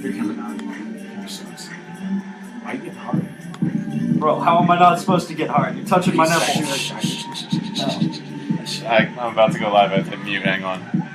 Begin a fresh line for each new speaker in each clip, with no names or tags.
You're coming out. You're so excited. Why are you getting hard?
Bro, how am I not supposed to get hard? You're touching my nipples.
I'm about to go live. I hit mute. Hang on.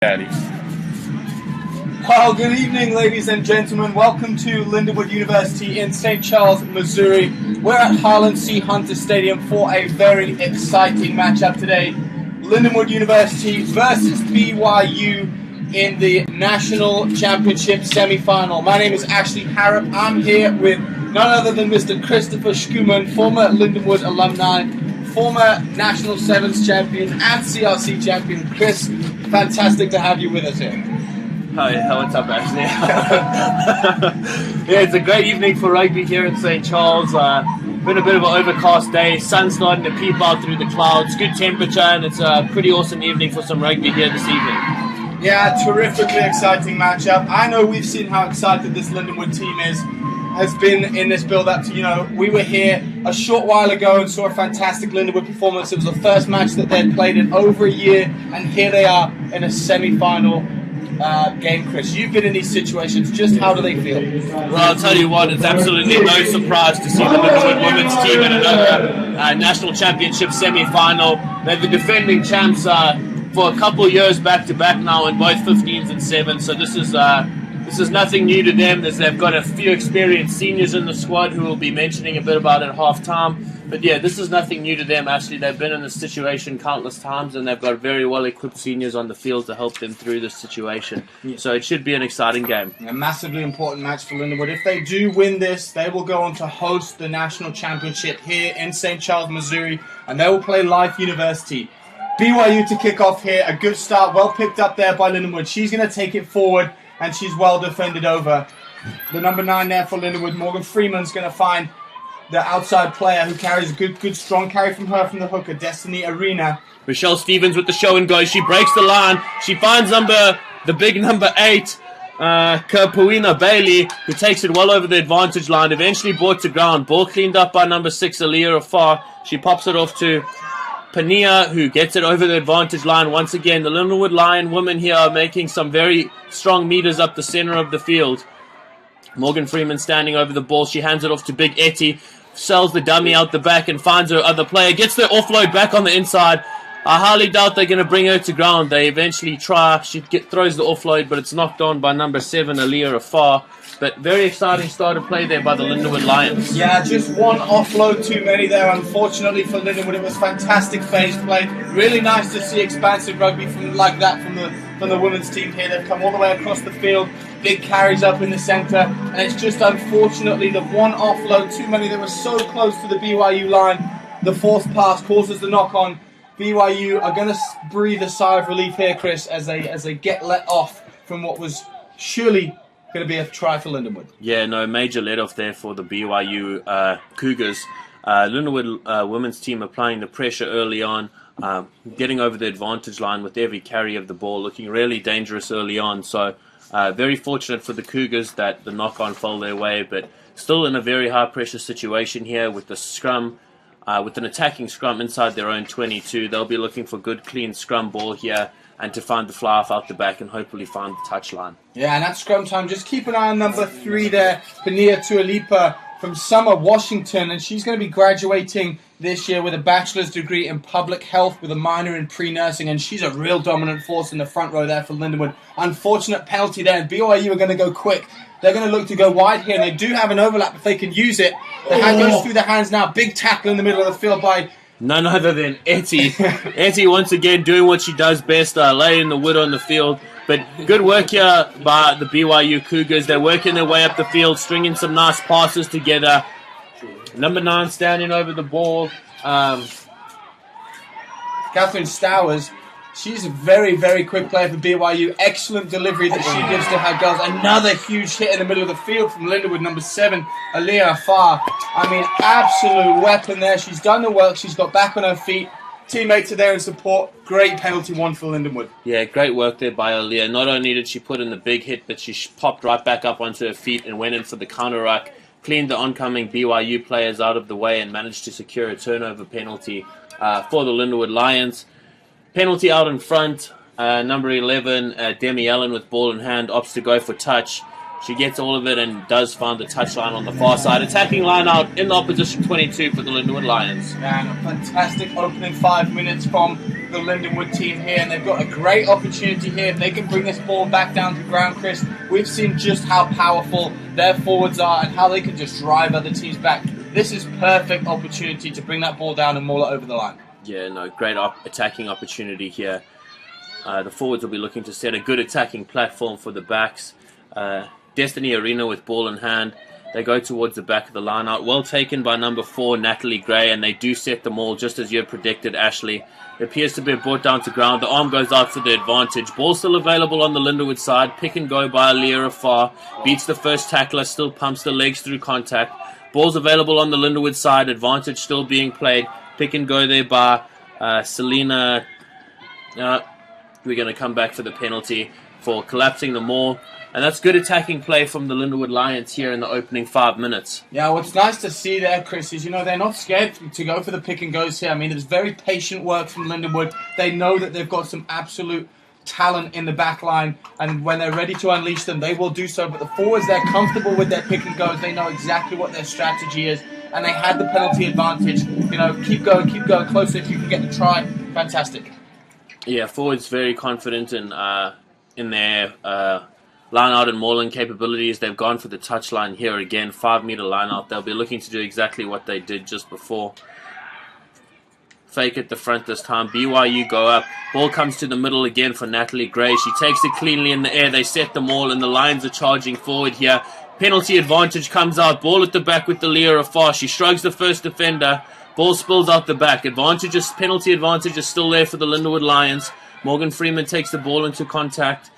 Daddy.
Well, good evening, ladies and gentlemen. Welcome to Lindenwood University in St. Charles, Missouri. We're at Harlan C. Hunter Stadium for a very exciting matchup today. Lindenwood University versus BYU in the National Championship semi-final. My name is Ashley Harrop. I'm here with none other than Mr. Christopher Schumann, former Lindenwood alumni, former National Sevens champion and CRC champion. Chris, fantastic to have you with us here.
Hi, what's up, Ashley? Yeah, it's a great evening for rugby here in St. Charles. Been a bit of an overcast day. Sun's starting to peep out through the clouds. Good temperature, and it's a pretty awesome evening for some rugby here this evening.
Yeah, terrifically exciting matchup. I know we've seen how excited this Lindenwood team has been in this build-up to, we were here a short while ago and saw a fantastic Lindenwood performance. It was the first match that they'd played in over a year, and here they are in a semi-final game. Chris, you've been in these situations. Just how do they feel?
Well, I'll tell you what, it's absolutely no surprise to see the Lindenwood women's team in another national championship semi-final. They're the defending champs for a couple of years back-to-back now in both 15s and 7s, so this is nothing new to them. They've got a few experienced seniors in the squad who we'll be mentioning a bit about at half-time. But yeah, this is nothing new to them, actually. They've been in this situation countless times, and they've got very well-equipped seniors on the field to help them through this situation. Yeah. So it should be an exciting game.
A massively important match for Lindenwood. If they do win this, they will go on to host the national championship here in St. Charles, Missouri, and they will play Life University. BYU to kick off here. A good start, well picked up there by Lindenwood. She's going to take it forward, and she's well defended over. The number 9 there for Lindenwood. Morgan Freeman's going to find the outside player who carries a good strong carry from her from the hooker, Destiny Arena.
Rachelle Stevens with the show and go. She breaks the line. She finds the big number 8, Kapuina Bailey, who takes it well over the advantage line. Eventually brought to ground. Ball cleaned up by number 6, Aliyah Afar. She pops it off to Pania, who gets it over the advantage line. Once again, the Lindenwood Lion women here are making some very strong meters up the center of the field. Morgan Freeman standing over the ball. She hands it off to Big Etty. Sells the dummy out the back and finds her other player. Gets the offload back on the inside. I highly doubt they're going to bring her to ground. They eventually try. She throws the offload, but it's knocked on by number 7, Aliyah Afar. But very exciting start of play there by the Lindenwood Lions.
Yeah, just one offload too many there, unfortunately, for Lindenwood. It was fantastic phase play. Really nice to see expansive rugby from the women's team here. They've come all the way across the field. Big carries up in the centre. And it's just unfortunately the one offload too many. They were so close to the BYU line. The fourth pass causes the knock-on. BYU are going to breathe a sigh of relief here, Chris, as they get let off from what was surely going to be a try for Lindenwood.
Yeah, no, major let-off there for the BYU Cougars. Lindenwood women's team applying the pressure early on, getting over the advantage line with every carry of the ball, looking really dangerous early on. So very fortunate for the Cougars that the knock-on fell their way, but still in a very high-pressure situation here with the scrum, with an attacking scrum inside their own 22. They'll be looking for good, clean scrum ball here and to find the fly-off out the back and hopefully find the touchline.
Yeah, and at scrum time, just keep an eye on number 3 there, Pania Tualipa from Summer, Washington, and she's going to be graduating this year with a bachelor's degree in public health with a minor in pre-nursing, and she's a real dominant force in the front row there for Lindenwood. Unfortunate penalty there, and BYU are going to go quick. They're going to look to go wide here, and they do have an overlap if they can use it. The hand goes through the hands now. Big tackle in the middle of the field by
none other than Etty. Etty once again doing what she does best, laying the wood on the field. But good work here by the BYU Cougars. They're working their way up the field, stringing some nice passes together. Number 9 standing over the ball.
Catherine Stowers. She's a very, very quick player for BYU. Excellent delivery that she gives to her girls. Another huge hit in the middle of the field from Lindawood, number 7, Aliyah Afar. I mean, absolute weapon there. She's done the work. She's got back on her feet. Teammates are there in support. Great penalty one for Lindenwood.
Yeah, great work there by Aliyah. Not only did she put in the big hit, but she popped right back up onto her feet and went in for the counter ruck, cleaned the oncoming BYU players out of the way and managed to secure a turnover penalty for the Lindenwood Lions. Penalty out in front, number 11, Demi Allen with ball in hand, opts to go for touch. She gets all of it and does find the touchline on the far side. Attacking line out in the opposition 22 for the Lindenwood Lions.
And a fantastic opening 5 minutes from the Lindenwood team here, and they've got a great opportunity here. If they can bring this ball back down to ground, Chris, we've seen just how powerful their forwards are and how they can just drive other teams back. This is perfect opportunity to bring that ball down and maul it over the line.
Yeah, no, great attacking opportunity here. The forwards will be looking to set a good attacking platform for the backs. Destiny Arena with ball in hand. They go towards the back of the line out. Well taken by number 4, Natalie Gray, and they do set the maul just as you had predicted, Ashley. It appears to be brought down to ground. The arm goes out for the advantage. Ball still available on the Lindawood side. Pick and go by Aaliyah Afar. Beats the first tackler, still pumps the legs through contact. Ball's available on the Lindawood side. Advantage still being played. Pick and go there by Selena. We're going to come back for the penalty for collapsing the maul. And that's good attacking play from the Lindawood Lions here in the opening 5 minutes.
Yeah, what's nice to see there, Chris, is, they're not scared to go for the pick and goes here. I mean, it's very patient work from Lindenwood. They know that they've got some absolute talent in the back line, and when they're ready to unleash them, they will do so. But the forwards, they're comfortable with their pick and goes. They know exactly what their strategy is, and they had the penalty advantage. Keep going, closer if you can get the try. Fantastic.
Yeah, forwards very confident in their line out and mauling capabilities. They've gone for the touchline here again, 5-meter line out. They'll be looking to do exactly what they did just before. Fake at the front this time. BYU go up. Ball comes to the middle again for Natalie Gray. She takes it cleanly in the air. They set the maul, and the Lions are charging forward here. Penalty advantage comes out. Ball at the back with the Leah Afar. She shrugs the first defender. Ball spills out the back. Penalty advantage is still there for the Lindawood Lions. Morgan Freeman takes the ball into contact.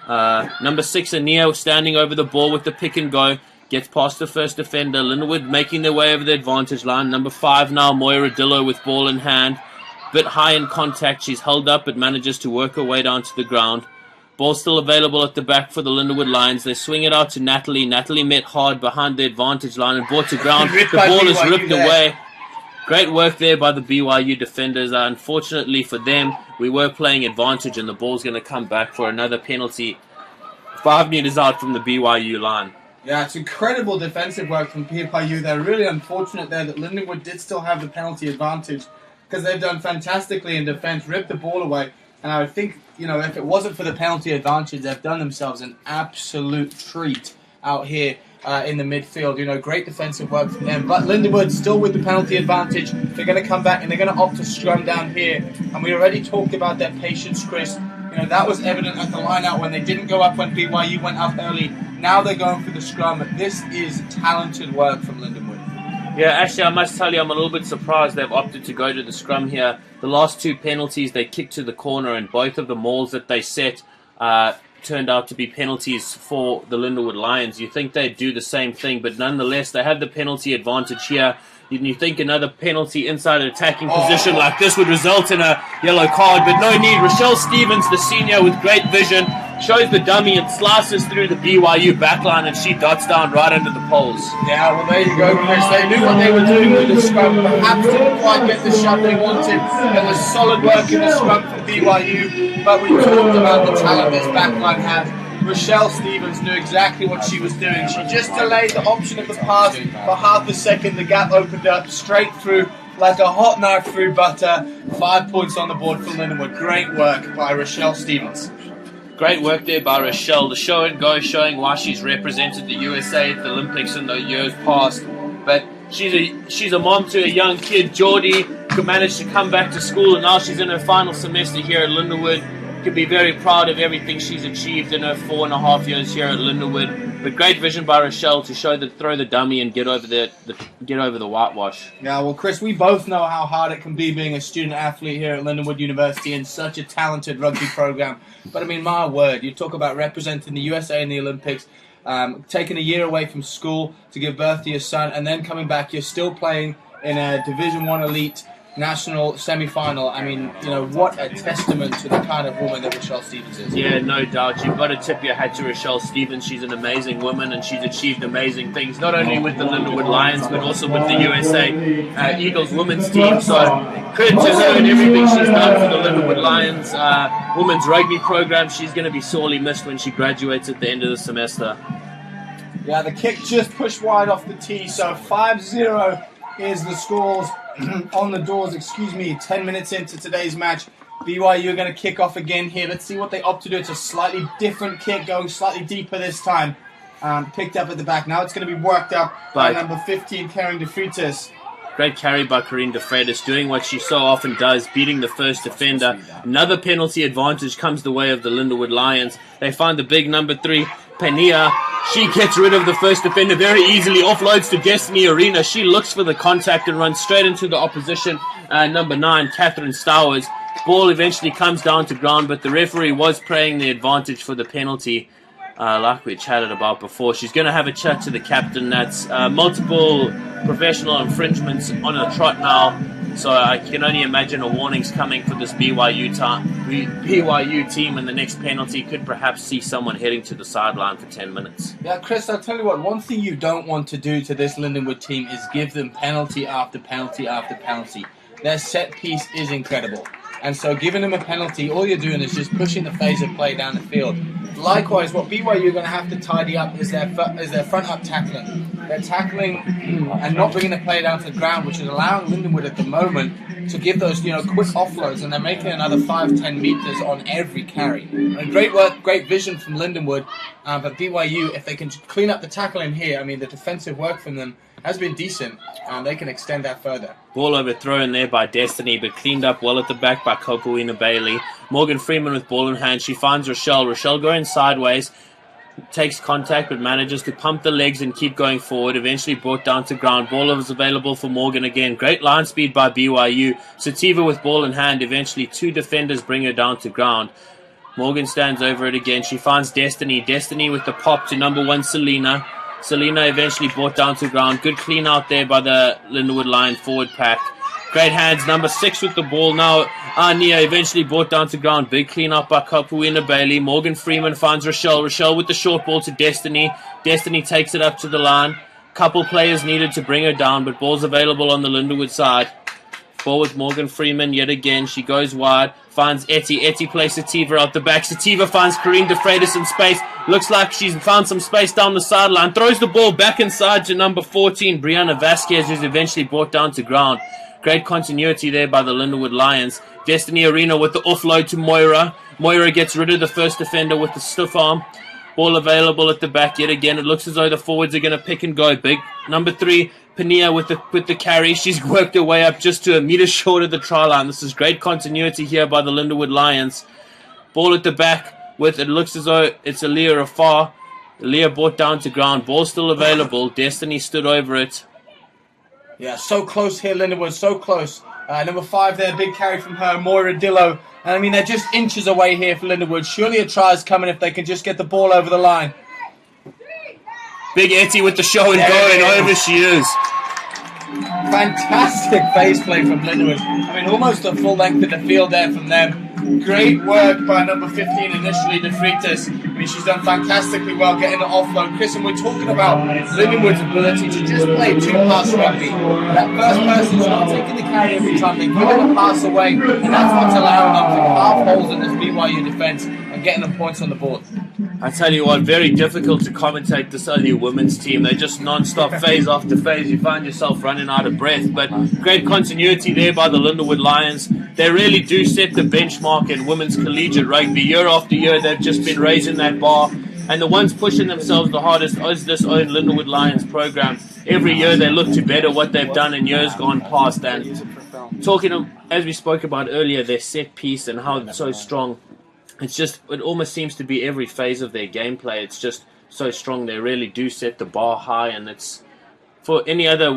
Number 6, Ania, standing over the ball with the pick and go. Gets past the first defender. Lindawood making their way over the advantage line. Number 5 now, Moira Dillo with ball in hand. Bit high in contact. She's held up but manages to work her way down to the ground. Ball still available at the back for the Lindawood Lions. They swing it out to Natalie. Natalie met hard behind the advantage line and brought to ground. The ball is ripped away. Great work there by the BYU defenders. Unfortunately for them, we were playing advantage, and the ball's going to come back for another penalty 5 meters out from the BYU line.
Yeah, it's incredible defensive work from BYU. They're really unfortunate there that Lindenwood did still have the penalty advantage, because they've done fantastically in defense, ripped the ball away. And I would think, if it wasn't for the penalty advantage, they've done themselves an absolute treat out here in the midfield. Great defensive work from them. But Lindenwood still with the penalty advantage. They're going to come back and they're going to opt to scrum down here. And we already talked about their patience, Chris. That was evident at the line-out when they didn't go up when BYU went up early. Now they're going for the scrum. This is talented work from Lindenwood.
Yeah, actually, I must tell you, I'm a little bit surprised they've opted to go to the scrum here. The last 2 penalties, they kicked to the corner, and both of the mauls that they set turned out to be penalties for the Lindawood Lions. You think they'd do the same thing, but nonetheless, they have the penalty advantage here. You think another penalty inside an attacking position like this would result in a yellow card, but no need. Rachelle Stevens, the senior with great vision, shows the dummy and slices through the BYU backline, and she dots down right under the poles.
Yeah, well, there you go, Chris. They knew what they were doing with the scrum. Perhaps didn't quite get the shot they wanted. There was solid work in the scrum from BYU, but we talked about the talent this backline has. Rachelle Stevens knew exactly what she was doing. She just delayed the option of the pass for half a second. The gap opened up straight through like a hot knife through butter. 5 points on the board for Lindenwood. Great work by Rachelle Stevens.
Great work there by Rachelle. The show and go showing why she's represented the USA at the Olympics in the years past. But she's a mom to a young kid, Geordie, who managed to come back to school, and now she's in her final semester here at Lindawood. Could be very proud of everything she's achieved in her 4.5 years here at Lindawood. But great vision by Rachelle to throw the dummy and get over the whitewash.
Yeah, well, Chris, we both know how hard it can be being a student athlete here at Lindenwood University in such a talented rugby program. But I mean, my word, you talk about representing the USA in the Olympics, taking a year away from school to give birth to your son, and then coming back, you're still playing in a Division I elite national semi-final. I mean, what a testament to the kind of woman that Rachelle Stevens is.
Yeah, no doubt. You've got to tip your hat to Rachelle Stevens. She's an amazing woman, and she's achieved amazing things, not only with the Lindenwood Lions, but also with the USA Eagles women's team. So credit to her and everything she's done for the Lindenwood Lions women's rugby program. She's going to be sorely missed when she graduates at the end of the semester.
Yeah, the kick just pushed wide off the tee, so 5-0 is the scores on the doors, 10 minutes into today's match. BYU are going to kick off again here. Let's see what they opt to do. It's a slightly different kick, going slightly deeper this time. Picked up at the back. Now it's going to be worked up by number 15, Karen DeFreitas.
Great carry by Corinne DeFreitas, doing what she so often does, beating the first defender. Another penalty advantage comes the way of the Lindawood Lions. They find the big number 3, Penia. She gets rid of the first defender very easily, offloads to Destiny Arena. She looks for the contact and runs straight into the opposition. Number 9, Catherine Stowers. Ball eventually comes down to ground, but the referee was praying the advantage for the penalty. Like we chatted about before, she's going to have a chat to the captain. That's multiple professional infringements on a trot now, so I can only imagine a warning's coming for this BYU team, and the next penalty could perhaps see someone heading to the sideline for 10 minutes.
Yeah, Chris, I'll tell you what, one thing you don't want to do to this Lindenwood team is give them penalty after penalty after penalty. Their set piece is incredible. And so giving them a penalty, all you're doing is just pushing the phase of play down the field. Likewise, what BYU are going to have to tidy up is their front up tackling. They're tackling and not bringing the player down to the ground, which is allowing Lindenwood at the moment to give those quick offloads, and they're making another 5-10 meters on every carry. And great work, great vision from Lindenwood, but BYU, if they can clean up the tackling here, I mean the defensive work from them has been decent, and they can extend that further.
Ball overthrown there by Destiny, but cleaned up well at the back by Kopuina Bailey. Morgan Freeman with ball in hand. She finds Rachelle. Rachelle going sideways, takes contact, but manages to pump the legs and keep going forward. Eventually brought down to ground. Ball is available for Morgan again. Great line speed by BYU. Sativa with ball in hand. Eventually 2 defenders bring her down to ground. Morgan stands over it again. She finds Destiny. Destiny with the pop to number 1, Selena. Selena eventually brought down to ground. Good clean out there by the Lindawood line forward pack. Great hands. Number 6 with the ball now. Ania eventually brought down to ground. Big clean up by Kopuina Bailey. Morgan Freeman finds Rachelle. Rachelle with the short ball to Destiny. Destiny takes it up to the line. Couple players needed to bring her down, but ball's available on the Lindawood side. Ball with Morgan Freeman yet again. She goes wide. Finds Etty. Etty plays Sativa out the back. Sativa finds Corinne DeFreitas in space. Looks like she's found some space down the sideline. Throws the ball back inside to number 14, Brianna Vasquez, who's eventually brought down to ground. Great continuity there by the Lindawood Lions. Destiny Arena with the offload to Moira. Moira gets rid of the first defender with the stiff arm. Ball available at the back yet again. It looks as though the forwards are going to pick and go big. Number 3, Pania with the carry. She's worked her way up just to a meter short of the try line. This is great continuity here by the Lindawood Lions. Ball at the back with, it looks as though it's Aaliyah Afar. Aaliyah brought down to ground. Ball still available. Destiny stood over it.
Yeah, so close here, Lindenwood, so close. Number 5 there, big carry from her, Moira Dillo. And I mean, they're just inches away here for Lindenwood. Surely a try is coming if they can just get the ball over the line.
Big Etty with the show and go, and over she is.
Fantastic base play from Lindenwood. I mean, almost a full length of the field there from them. Great work by number 15 initially, DeFreitas. I mean, she's done fantastically well getting the offload. Chris, and we're talking about Lindenwood's ability to just play 2-pass rugby. That first person's not taking the carry every time. They're giving the pass away, and that's what's allowing them to carve holes in this BYU defense and getting them points on the board.
I tell you what, very difficult to commentate this only women's team. They just non-stop phase after phase. You find yourself running out of breath. But great continuity there by the Lindawood Lions. They really do set the benchmark in women's collegiate rugby. Year after year, they've just been raising that bar. And the ones pushing themselves the hardest is this own Lindawood Lions program. Every year they look to better what they've done in years gone past. And talking, as we spoke about earlier, their set piece and how it's so strong. It's just, it almost seems to be every phase of their gameplay. It's just so strong. They really do set the bar high, and it's for any other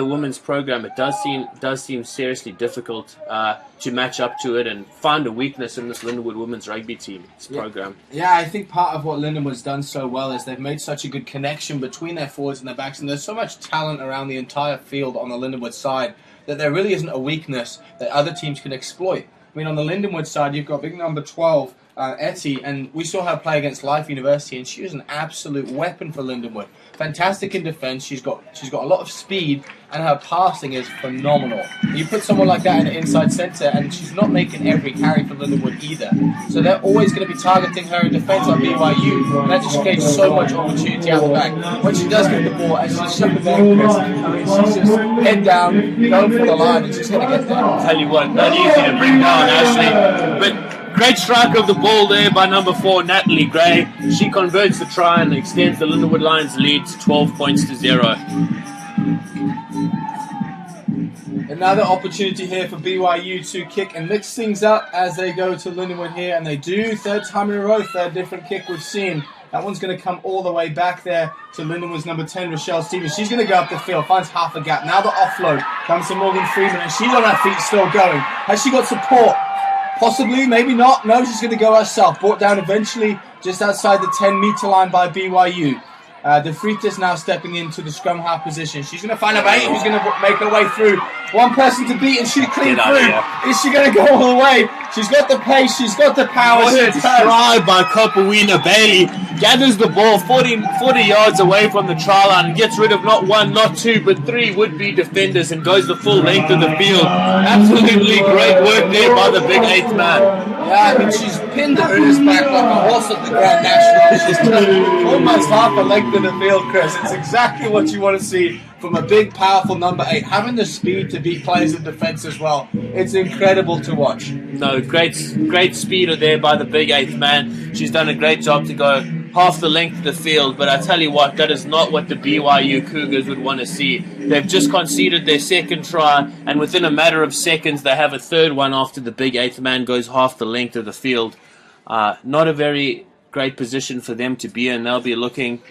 women's program. It does seem seriously difficult to match up to it and find a weakness in this Lindawood women's rugby team's program.
Yeah, I think part of what Lindenwood's done so well is they've made such a good connection between their forwards and their backs, and there's so much talent around the entire field on the Lindenwood side that there really isn't a weakness that other teams can exploit. I mean, on the Lindenwood side, you've got big number 12, Etty, and we saw her play against Life University, and she was an absolute weapon for Lindenwood. Fantastic in defence. She's got a lot of speed, and her passing is phenomenal. You put someone like that in the inside centre, and she's not making every carry for Lindenwood either. So they're always going to be targeting her in defence on BYU, and that just creates so much opportunity out the back. When she does get the ball, as she's showing there, Chris, I mean, she's just head down, going for the line, and she's going to get there.
I'll tell you what, not easy to bring down, Ashley. But great strike of the ball there by number 4, Natalie Gray. She converts the try and extends the Lindenwood Lions lead to 12 points to 0.
Another opportunity here for BYU to kick and mix things up as they go to Lindenwood here, and they do, third time in a row, third different kick we've seen. That one's going to come all the way back there to Lindenwood's number 10, Rachelle Stevens. She's going to go up the field, finds half a gap. Now the offload comes to Morgan Freeman, and she's on her feet still going. Has she got support? Possibly, maybe not. No, she's going to go herself. Brought down eventually just outside the 10-meter line by BYU. De Freitas now stepping into the scrum half position. She's going to find a mate who's going to make her way through. One person to beat and shoot clean through. Is she going to go all the way? She's got the pace. She's got the power.
What a try by Kopowina Bailey. Gathers the ball 40 yards away from the try line and gets rid of not one, not two, but 3 would-be defenders and goes the full length of the field. Absolutely great work there by the big 8th man.
Yeah, I mean, she's pinned her in his back like a horse at the Grand National. She's done almost half a length of the field, Chris. It's exactly what you want to see from a big, powerful number 8. Having the speed to beat players in defence as well. It's incredible to watch.
No, great speed there by the big 8th man. She's done a great job to go half the length of the field, but I tell you what, that is not what the BYU Cougars would want to see. They've just conceded their second try, and within a matter of seconds they have a third one after the big 8th man goes half the length of the field. Not a very great position for them to be in. They'll be looking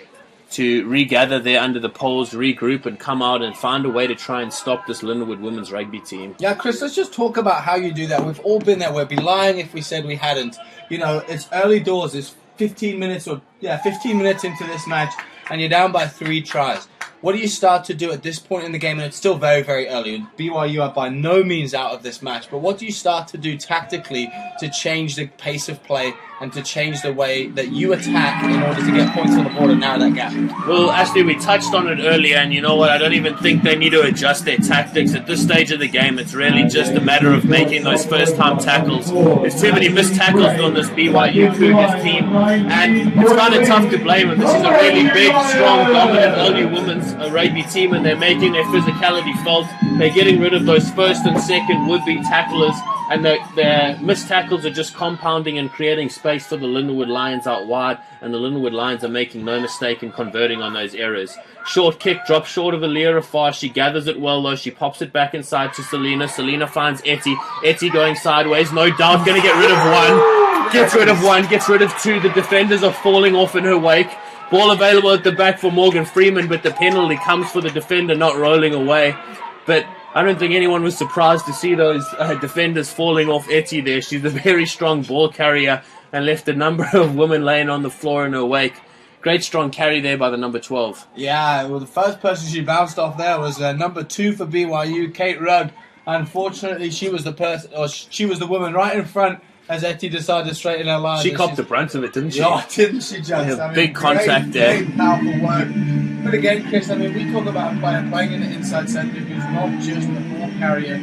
to regather there under the poles, regroup, and come out and find a way to try and stop this Lindenwood women's rugby team.
Yeah, Chris, let's just talk about how you do that. We've all been there. We'd be lying if we said we hadn't. You know, it's early doors. It's 15 minutes into this match, and you're down by 3 tries. What do you start to do at this point in the game? And it's still very, very early. BYU are by no means out of this match. But what do you start to do tactically to change the pace of play and to change the way that you attack in order to get points on the board and narrow that gap?
Well, Ashley, we touched on it earlier, and you know what? I don't even think they need to adjust their tactics. At this stage of the game, it's really just a matter of making those first-time tackles. There's too many missed tackles on this BYU Cougars team, and it's kind of tough to blame them. This is a really big, strong, dominant early women's rugby team, and they're making their physicality felt. They're getting rid of those first and second would-be tacklers, and the missed tackles are just compounding and creating space for the Lindenwood Lions out wide, and the Lindenwood Lions are making no mistake in converting on those errors. Short kick, drops short of Alira Far. She gathers it well, though. She pops it back inside to Selena. Selena finds Etty. Etty going sideways, no doubt, going to get rid of one. Gets rid of one, gets rid of 2. The defenders are falling off in her wake. Ball available at the back for Morgan Freeman, but the penalty comes for the defender not rolling away. But I don't think anyone was surprised to see those defenders falling off Etty there. She's a very strong ball carrier and left a number of women laying on the floor in her wake. Great strong carry there by the number 12.
Yeah, well, the first person she bounced off there was number 2 for BYU, Kate Rugg. Unfortunately, she was the woman right in front as Etty decided to straighten her line.
She copped the brunt of it, didn't she?
Yeah, didn't she just?
Yeah, big contact there.
Great, powerful work. But again, Chris, I mean, we talk about a player playing in the inside centre who's not just a ball carrier.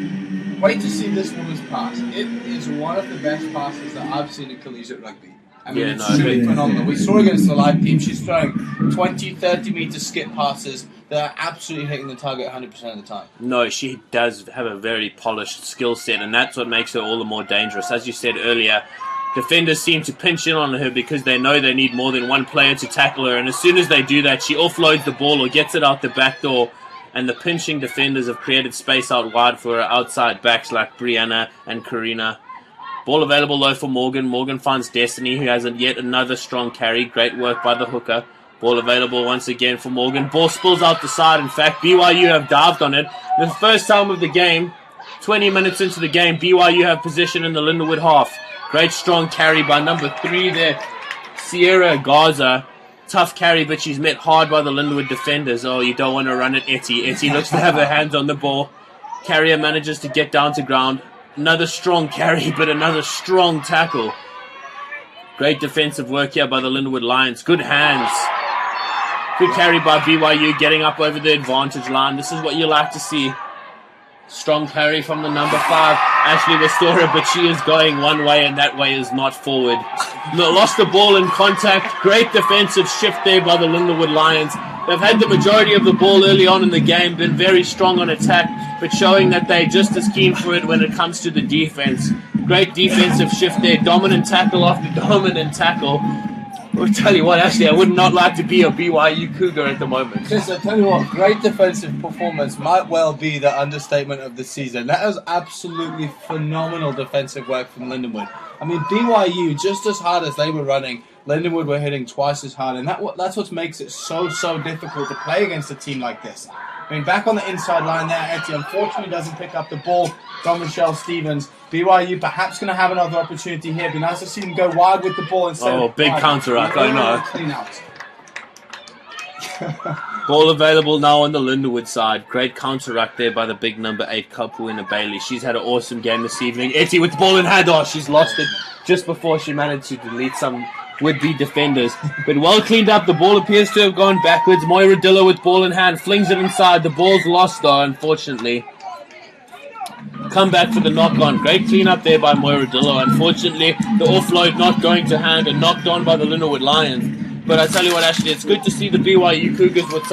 Wait to see this woman's pass. It is one of the best passes that I've seen in collegiate rugby. I mean, it's truly phenomenal. We saw against the live team, she's throwing 20, 30-metre skip passes that are absolutely hitting the target 100% of the time.
No, she does have a very polished skill set, and that's what makes her all the more dangerous. As you said earlier, defenders seem to pinch in on her because they know they need more than one player to tackle her, and as soon as they do that, she offloads the ball or gets it out the back door, and the pinching defenders have created space out wide for her outside backs like Brianna and Karina. Ball available though for Morgan. Morgan finds Destiny, who has yet another strong carry. Great work by the hooker. Ball available once again for Morgan. Ball spills out the side. In fact, BYU have dived on it. The first time of the game, 20 minutes into the game, BYU have possession in the Lindawood half. Great strong carry by number 3 there, Sierra Garza. Tough carry, but she's met hard by the Lindawood defenders. Oh, you don't want to run at Etty. Etty looks to have her hands on the ball. Carrier manages to get down to ground. Another strong carry, but another strong tackle. Great defensive work here by the Lindenwood Lions. Good hands. Good carry by BYU, getting up over the advantage line. This is what you like to see. Strong carry from the number 5, Ashley Wastora, but she is going one way, and that way is not forward. Lost the ball in contact. Great defensive shift there by the Lindenwood Lions. They've had the majority of the ball early on in the game, been very strong on attack, but showing that they're just as keen for it when it comes to the defense. Great defensive shift there. Dominant tackle after dominant tackle. I'll tell you what, Ashley, I would not like to be a BYU Cougar at the moment.
Chris, I'll tell you what, great defensive performance might well be the understatement of the season. That was absolutely phenomenal defensive work from Lindenwood. I mean, BYU, just as hard as they were running, Lindenwood were hitting twice as hard, and that's what makes it so difficult to play against a team like this. I mean, back on the inside line there, Etty unfortunately doesn't pick up the ball from Rachelle Stevens. BYU perhaps going to have another opportunity here. It'd be nice to see them go wide with the ball instead of
big
wide.
counter-attack, I know.
Clean out.
Ball available now on the Lindenwood side. Great counter-attack there by the big number 8, Kapuina Bailey. She's had an awesome game this evening. Etty with the ball in hand. Oh, she's lost it just before she managed to delete some would-be defenders. But well cleaned up. The ball appears to have gone backwards. Moira Dilla with ball in hand. Flings it inside. The ball's lost though, unfortunately. Come back for the knock-on. Great clean-up there by Moira Dilla. Unfortunately, the offload not going to hand and knocked on by the Lindenwood Lions. But I tell you what, Ashley, it's good to see the BYU Cougars with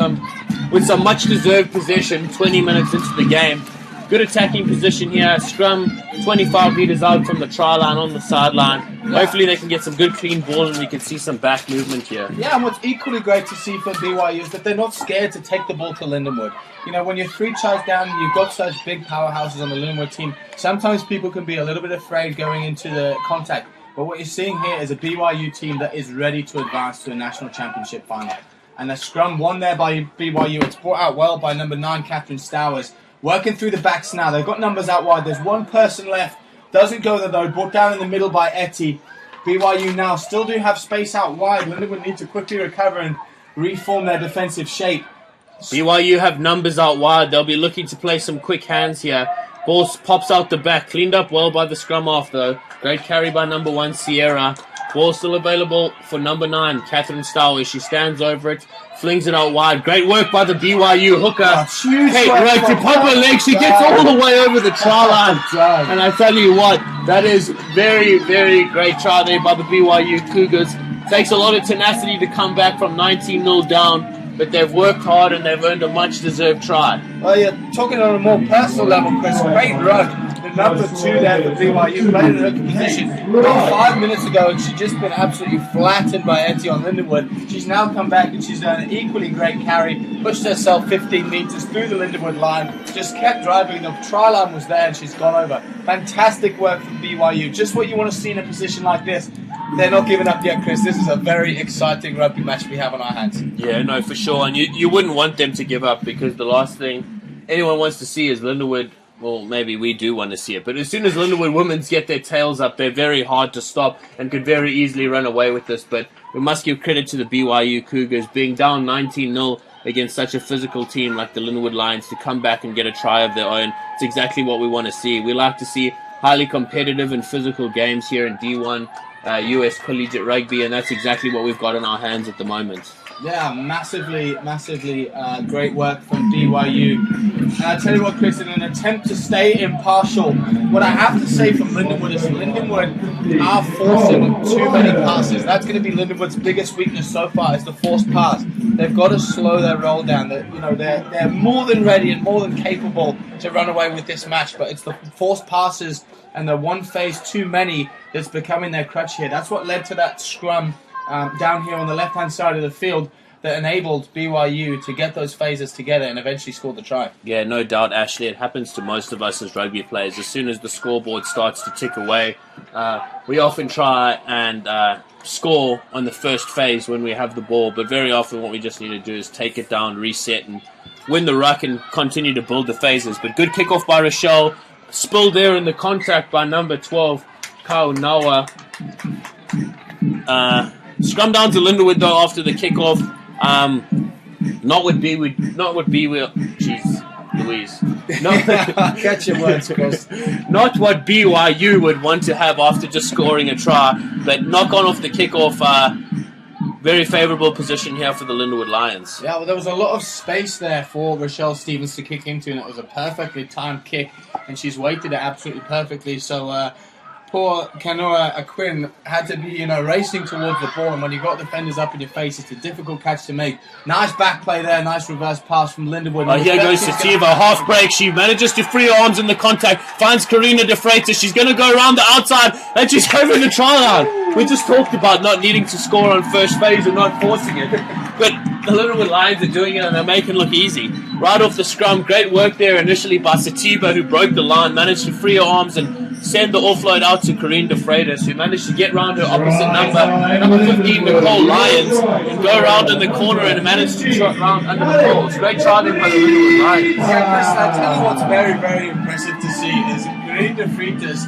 some much-deserved possession 20 minutes into the game. Good attacking position here. Scrum 25 metres out from the try line on the sideline. Hopefully they can get some good clean ball and we can see some back movement here.
Yeah, and what's equally great to see for BYU is that they're not scared to take the ball to Lindenwood. You know, when you're 3 tries down and you've got such big powerhouses on the Lindenwood team, sometimes people can be a little bit afraid going into the contact. But what you're seeing here is a BYU team that is ready to advance to a national championship final. And the scrum won there by BYU. It's brought out well by number 9, Catherine Stowers. Working through the backs now. They've got numbers out wide. There's one person left. Doesn't go there though. Brought down in the middle by Etty. BYU now still do have space out wide. Lindenwood need to quickly recover and reform their defensive shape.
BYU have numbers out wide. They'll be looking to play some quick hands here. Ball pops out the back. Cleaned up well by the scrum half though. Great carry by number 1, Sierra. Ball still available for number 9, Catherine Stowers. She stands over it. Flings it out wide. Great work by the BYU hooker. Hey, right to pop her leg. She gets all the way over the try line. And I tell you what, that is very, very great try there by the BYU Cougars. Takes a lot of tenacity to come back from 19-0 down, but they've worked hard and they've earned a much-deserved try.
Well, you're talking on a more personal level, Chris. Great run. The number 2 there for BYU played in her position about 5 minutes ago, and she's just been absolutely flattened by Etty on Lindenwood. She's now come back and she's done an equally great carry, pushed herself 15 metres through the Lindenwood line, just kept driving. The try line was there and she's gone over. Fantastic work from BYU. Just what you want to see in a position like this. They're not giving up yet, Chris. This is a very exciting rugby match we have on our hands.
Yeah, no, for sure. And you wouldn't want them to give up because the last thing anyone wants to see is Lindawood. Well, maybe we do want to see it. But as soon as Lindawood women's get their tails up, they're very hard to stop and could very easily run away with this. But we must give credit to the BYU Cougars being down 19-0 against such a physical team like the Lindenwood Lions to come back and get a try of their own. It's exactly what we want to see. We like to see highly competitive and physical games here in D1 US Collegiate Rugby, and that's exactly what we've got in our hands at the moment.
Yeah, massively great work from BYU. And I tell you what, Chris, in an attempt to stay impartial, what I have to say from Lindenwood is Lindenwood are forcing too many passes. That's going to be Lindenwood's biggest weakness so far, is the forced pass. They've got to slow their roll down. They're more than ready and more than capable to run away with this match, but it's the forced passes and the one phase too many that's becoming their crutch here. That's what led to that scrum down here on the left-hand side of the field that enabled BYU to get those phases together and eventually score the try.
Yeah, no doubt, Ashley. It happens to most of us as rugby players. As soon as the scoreboard starts to tick away, we often try and score on the first phase when we have the ball, but very often what we just need to do is take it down, reset, and win the ruck and continue to build the phases. But good kickoff by Rachelle. Spilled there in the contact by number 12, Kaunawa. Scrum down to Lindawood though after the kickoff. Not with BYU. Jeez, Louise.
Catch your words, Chris.
Not what BYU would want to have after just scoring a try, but knock off the kickoff. Very favourable position here for the Lindenwood Lions.
Yeah, well, there was a lot of space there for Rachelle Stevens to kick into, and it was a perfectly timed kick, and she's weighted it absolutely perfectly. So poor Kanoa Aquin had to be, racing towards the ball, and when you've got defenders up in your face, it's a difficult catch to make. Nice back play there, nice reverse pass from Lindawood.
Oh, here goes Sativa, half break. She manages to free her arms in the contact, finds Karina De Freitas. She's going to go around the outside, and she's over the try line. We just talked about not needing to score on first phase and not forcing it, but the Lindenwood Lions are doing it, and they're making it look easy. Right off the scrum, great work there initially by Sativa, who broke the line, managed to free her arms and send the offload out to Karine De Freitas, who managed to get round her opposite number 15, Nicole Lyons, and go around in the corner and managed to trot round under the poles. Great driving by the Lindenwood Lions.
Yeah, Chris, I tell you what's very, very impressive to see is Karine De Freitas.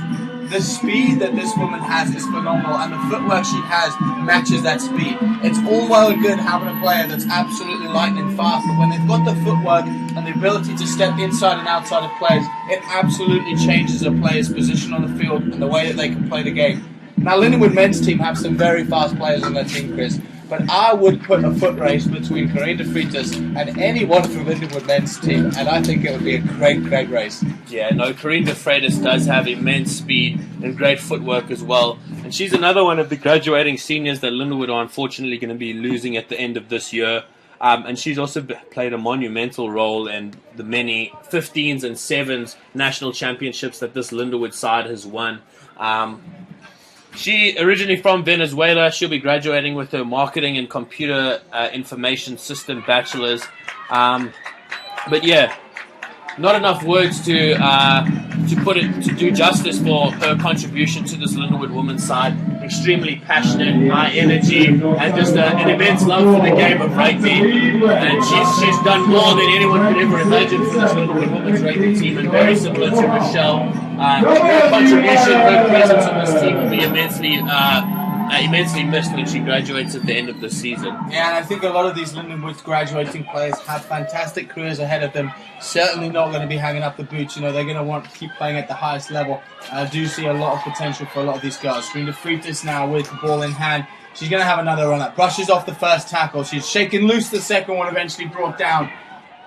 The speed that this woman has is phenomenal, and the footwork she has matches that speed. It's all well and good having a player that's absolutely lightning fast, but when they've got the footwork and the ability to step inside and outside of plays, it absolutely changes a player's position on the field and the way that they can play the game. Now, Lindenwood men's team have some very fast players on their team, Chris, but I would put a foot race between Karine De Freitas and anyone from Lindenwood men's team, and I think it would be a great, great race.
Yeah, no, Karine De Freitas does have immense speed and great footwork as well. And she's another one of the graduating seniors that Lindenwood are unfortunately going to be losing at the end of this year. And she's also played a monumental role in the many 15s and 7s national championships that this Lindenwood side has won. She originally from Venezuela. She'll be graduating with her marketing and computer information system bachelor's. But yeah, not enough words to do justice for her contribution to this Lindenwood women's side. Extremely passionate, high energy, and just an immense love for the game of rugby. And she's done more than anyone could ever imagine for this Lindenwood women's rugby team, and very similar to Rachelle. Her contribution, her presence on this team will be immensely missed when she graduates at the end of the season.
Yeah, and I think a lot of these Lindenwood graduating players have fantastic careers ahead of them. Certainly not going to be hanging up the boots. They're going to want to keep playing at the highest level. I do see a lot of potential for a lot of these girls. Karine De Freitas now with the ball in hand. She's going to have another run up. Brushes off the first tackle. She's shaking loose the second one, eventually brought down.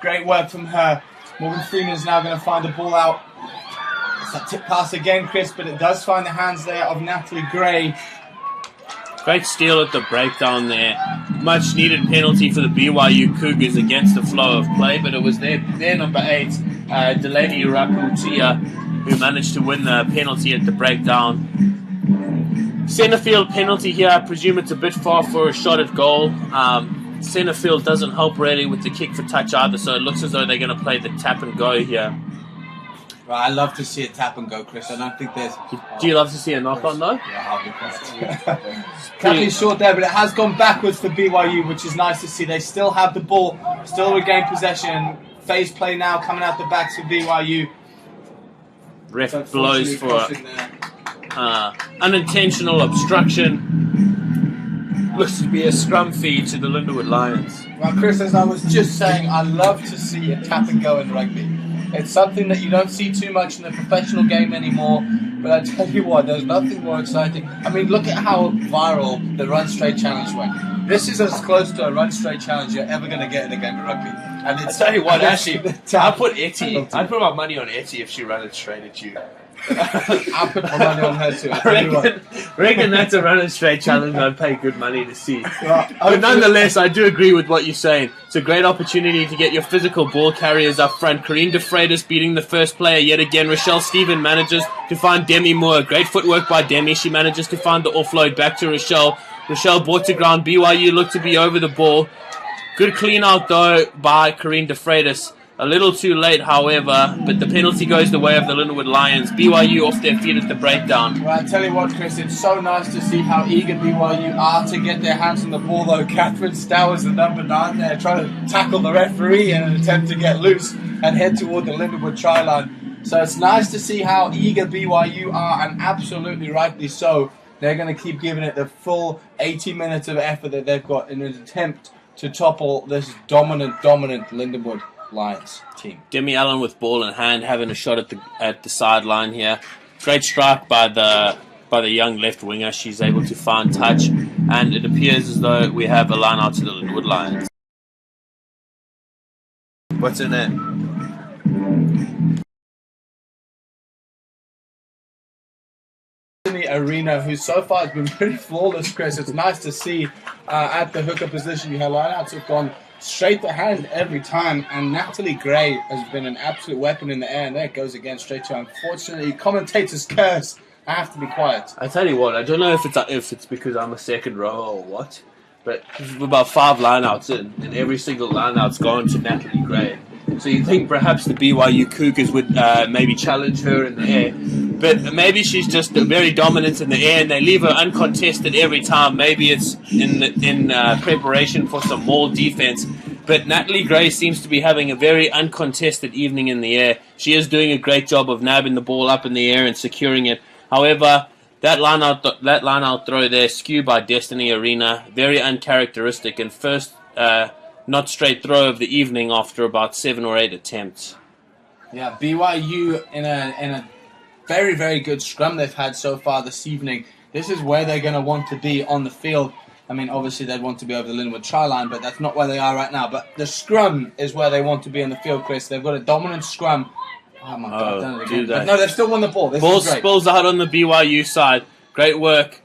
Great work from her. Morgan Freeman's now going to find the ball out. It's that tip pass again, Chris, but it does find the hands there of Natalie Gray.
Great steal at the breakdown there. Much needed penalty for the BYU Cougars against the flow of play, but it was their number 8, Delaney Raputia, who managed to win the penalty at the breakdown. Centerfield penalty here. I presume it's a bit far for a shot at goal. Centerfield doesn't help really with the kick for touch either, so it looks as though they're going to play the tap and go here.
Right, I love to see a tap and go, Chris. I don't think there's...
Do you love to see a knock on though?
Yeah, I'll be impressed. Tapping short there, but it has gone backwards for BYU, which is nice to see. They still have the ball, still regain possession. Phase play now coming out the backs for BYU.
Ref blows for unintentional obstruction. Looks to be a scrum feed to the Lindenwood Lions.
Well, Chris, as I was just saying, I love to see a tap and go in rugby. It's something that you don't see too much in the professional game anymore, but I tell you what, there's nothing more exciting. I mean, look at how viral the Run Straight Challenge went. This is as close to a Run Straight Challenge you're ever going to get in a game of rugby. And
I tell you what, actually, I'd put my money on Etty if she ran it straight at you.
I'll put my money on her too.
I reckon that's a run and straight challenge I'd pay good money to see. But nonetheless, I do agree with what you're saying. It's a great opportunity to get your physical ball carriers up front. Karine De Freitas beating the first player yet again. Rachelle Stevens manages to find Demi Moore. Great footwork by Demi. She manages to find the offload back to Rachelle. Rachelle brought to ground. BYU looked to be over the ball. Good clean out though by Karine De Freitas. A little too late, however, but the penalty goes the way of the Lindenwood Lions. BYU off their feet at the breakdown.
Well, I tell you what, Chris, it's so nice to see how eager BYU are to get their hands on the ball, though. Catherine Stowers, the number 9 there, trying to tackle the referee in an attempt to get loose and head toward the Lindenwood try line. So it's nice to see how eager BYU are, and absolutely rightly so. They're going to keep giving it the full 80 minutes of effort that they've got in an attempt to topple this dominant Lindenwood. Lions team.
Demi Allen with ball in hand, having a shot at the sideline here. Great strike by the young left winger. She's able to find touch, and it appears as though we have a line out to the Lindenwood Lions. What's in there?
In the arena, who so far has been pretty flawless, Chris. It's nice to see at the hooker position. Your lineouts have gone straight to hand every time, and Natalie Gray has been an absolute weapon in the air, and there it goes again straight to her. Unfortunately, commentator's curse. I have to be quiet.
I tell you what, I don't know if it's because I'm a second row or what, but we're about 5 lineouts in, and every single lineout's gone to Natalie Gray. So you think perhaps the BYU Cougars would maybe challenge her in the air, but maybe she's just very dominant in the air, and they leave her uncontested every time. Maybe it's in preparation for some more defense. But Natalie Gray seems to be having a very uncontested evening in the air. She is doing a great job of nabbing the ball up in the air and securing it. However, that line out throw there, skewed by Destiny Arena, very uncharacteristic, and first not straight throw of the evening after about 7 or 8 attempts.
Yeah, BYU in a very, very good scrum they've had so far this evening. This is where they're going to want to be on the field. I mean, obviously they'd want to be over the Lindenwood try line, but that's not where they are right now. But the scrum is where they want to be on the field, Chris. They've got a dominant scrum. Oh my God, I've done it again. But no, they've still won the ball.
Ball spills out on the BYU side. Great work.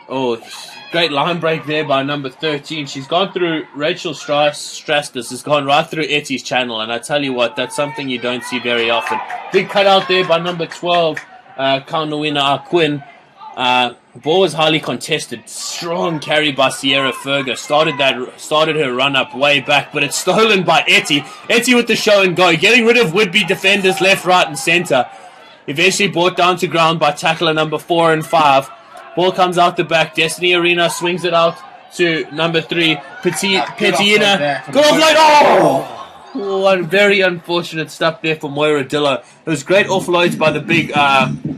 Oh, great line break there by number 13. She's gone through, Rachelle Stevens has gone right through Etty's channel, and I tell you what, that's something you don't see very often. Big cutout there by number 12, Kaunawina Quinn. Ball was highly contested. Strong carry by Sierra Fergus. Started her run up way back, but it's stolen by Etty. Etty with the show and go, getting rid of would-be defenders left, right, and centre. Eventually brought down to ground by tackler number 4 and 5. Ball comes out the back. Destiny Arena swings it out to number 3, Petina. Good offload. Oh, very unfortunate stuff there for Moira Dillo. It was great offloads by the big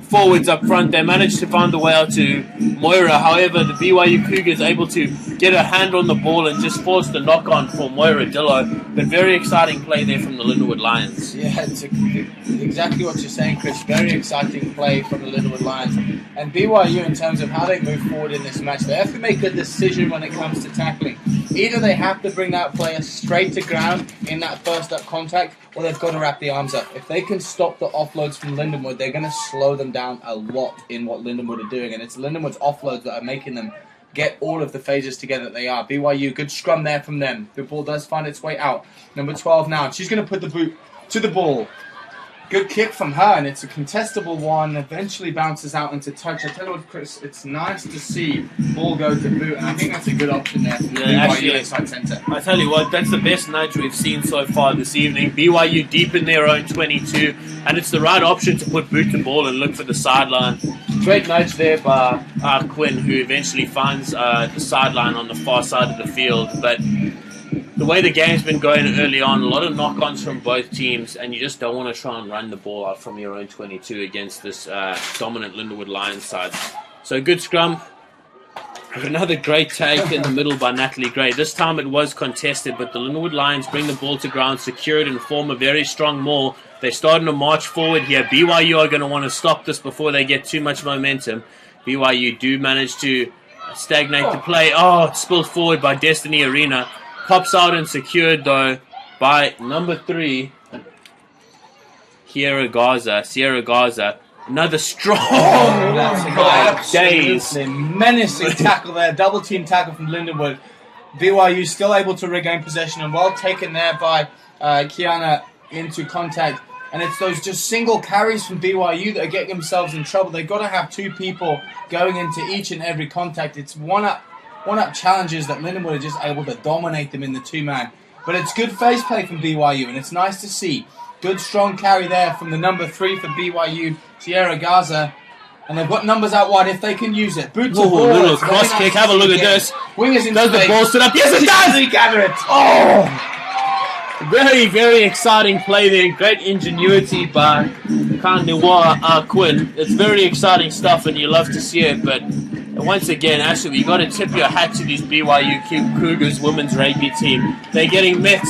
forwards up front. They managed to find the way out to Moira. However, the BYU Cougars able to get a hand on the ball and just force the knock-on for Moira Dillo. But very exciting play there from the Lindenwood Lions.
Yeah, it's exactly what you're saying, Chris. Very exciting play from the Lindenwood Lions. And BYU, in terms of how they move forward in this match, they have to make a decision when it comes to tackling. Either they have to bring that player straight to ground in that first up contact, or they've got to wrap the arms up. If they can stop the offloads from Lindenwood, they're going to slow them down a lot in what Lindenwood are doing. And it's Lindenwood's offloads that are making them get all of the phases together that they are. BYU, good scrum there from them. The ball does find its way out. Number 12 now. She's going to put the boot to the ball. Good kick from her, and it's a contestable one. Eventually bounces out into touch. I tell you what, Chris, it's nice to see ball go to boot, and I think that's a good option there for BYU inside centre.
I tell you what, that's the best nudge we've seen so far this evening. BYU deep in their own 22, and it's the right option to put boot to ball and look for the sideline. Great nudge there by Quinn, who eventually finds the sideline on the far side of the field, but the way the game's been going early on, a lot of knock-ons from both teams, and you just don't want to try and run the ball out from your own 22 against this dominant Lindenwood Lions side. So good scrum. Another great take in the middle by Natalie Gray. This time it was contested, but the Lindenwood Lions bring the ball to ground, secure it, and form a very strong maul. They're starting to march forward here. BYU are going to want to stop this before they get too much momentum. BYU do manage to stagnate the play. Oh, it's spilled forward by Destiny Arena. Pops out and secured, though, by number 3, Sierra Garza. Another strong days.
Menacing tackle there. Double team tackle from Lindenwood. BYU still able to regain possession, and well taken there by Kiana into contact. And it's those just single carries from BYU that are getting themselves in trouble. They've got to have 2 people going into each and every contact. It's one-up challenges that Lindenwood are just able to dominate them in the 2-man. But it's good face play from BYU, and it's nice to see. Good strong carry there from the number 3 for BYU, Sierra Garza. And they've got numbers out wide if they can use it. Boot to ball.
Little cross kick. Have a look at this.
Wingers in
Does the ball sit up? Yes, it does!
He gather it.
Oh! Very, very exciting play there. Great ingenuity by Kaunawina Quinn. It's very exciting stuff, and you love to see it, but once again, actually, you got to tip your hat to these BYU Cougars women's rugby team. They're getting met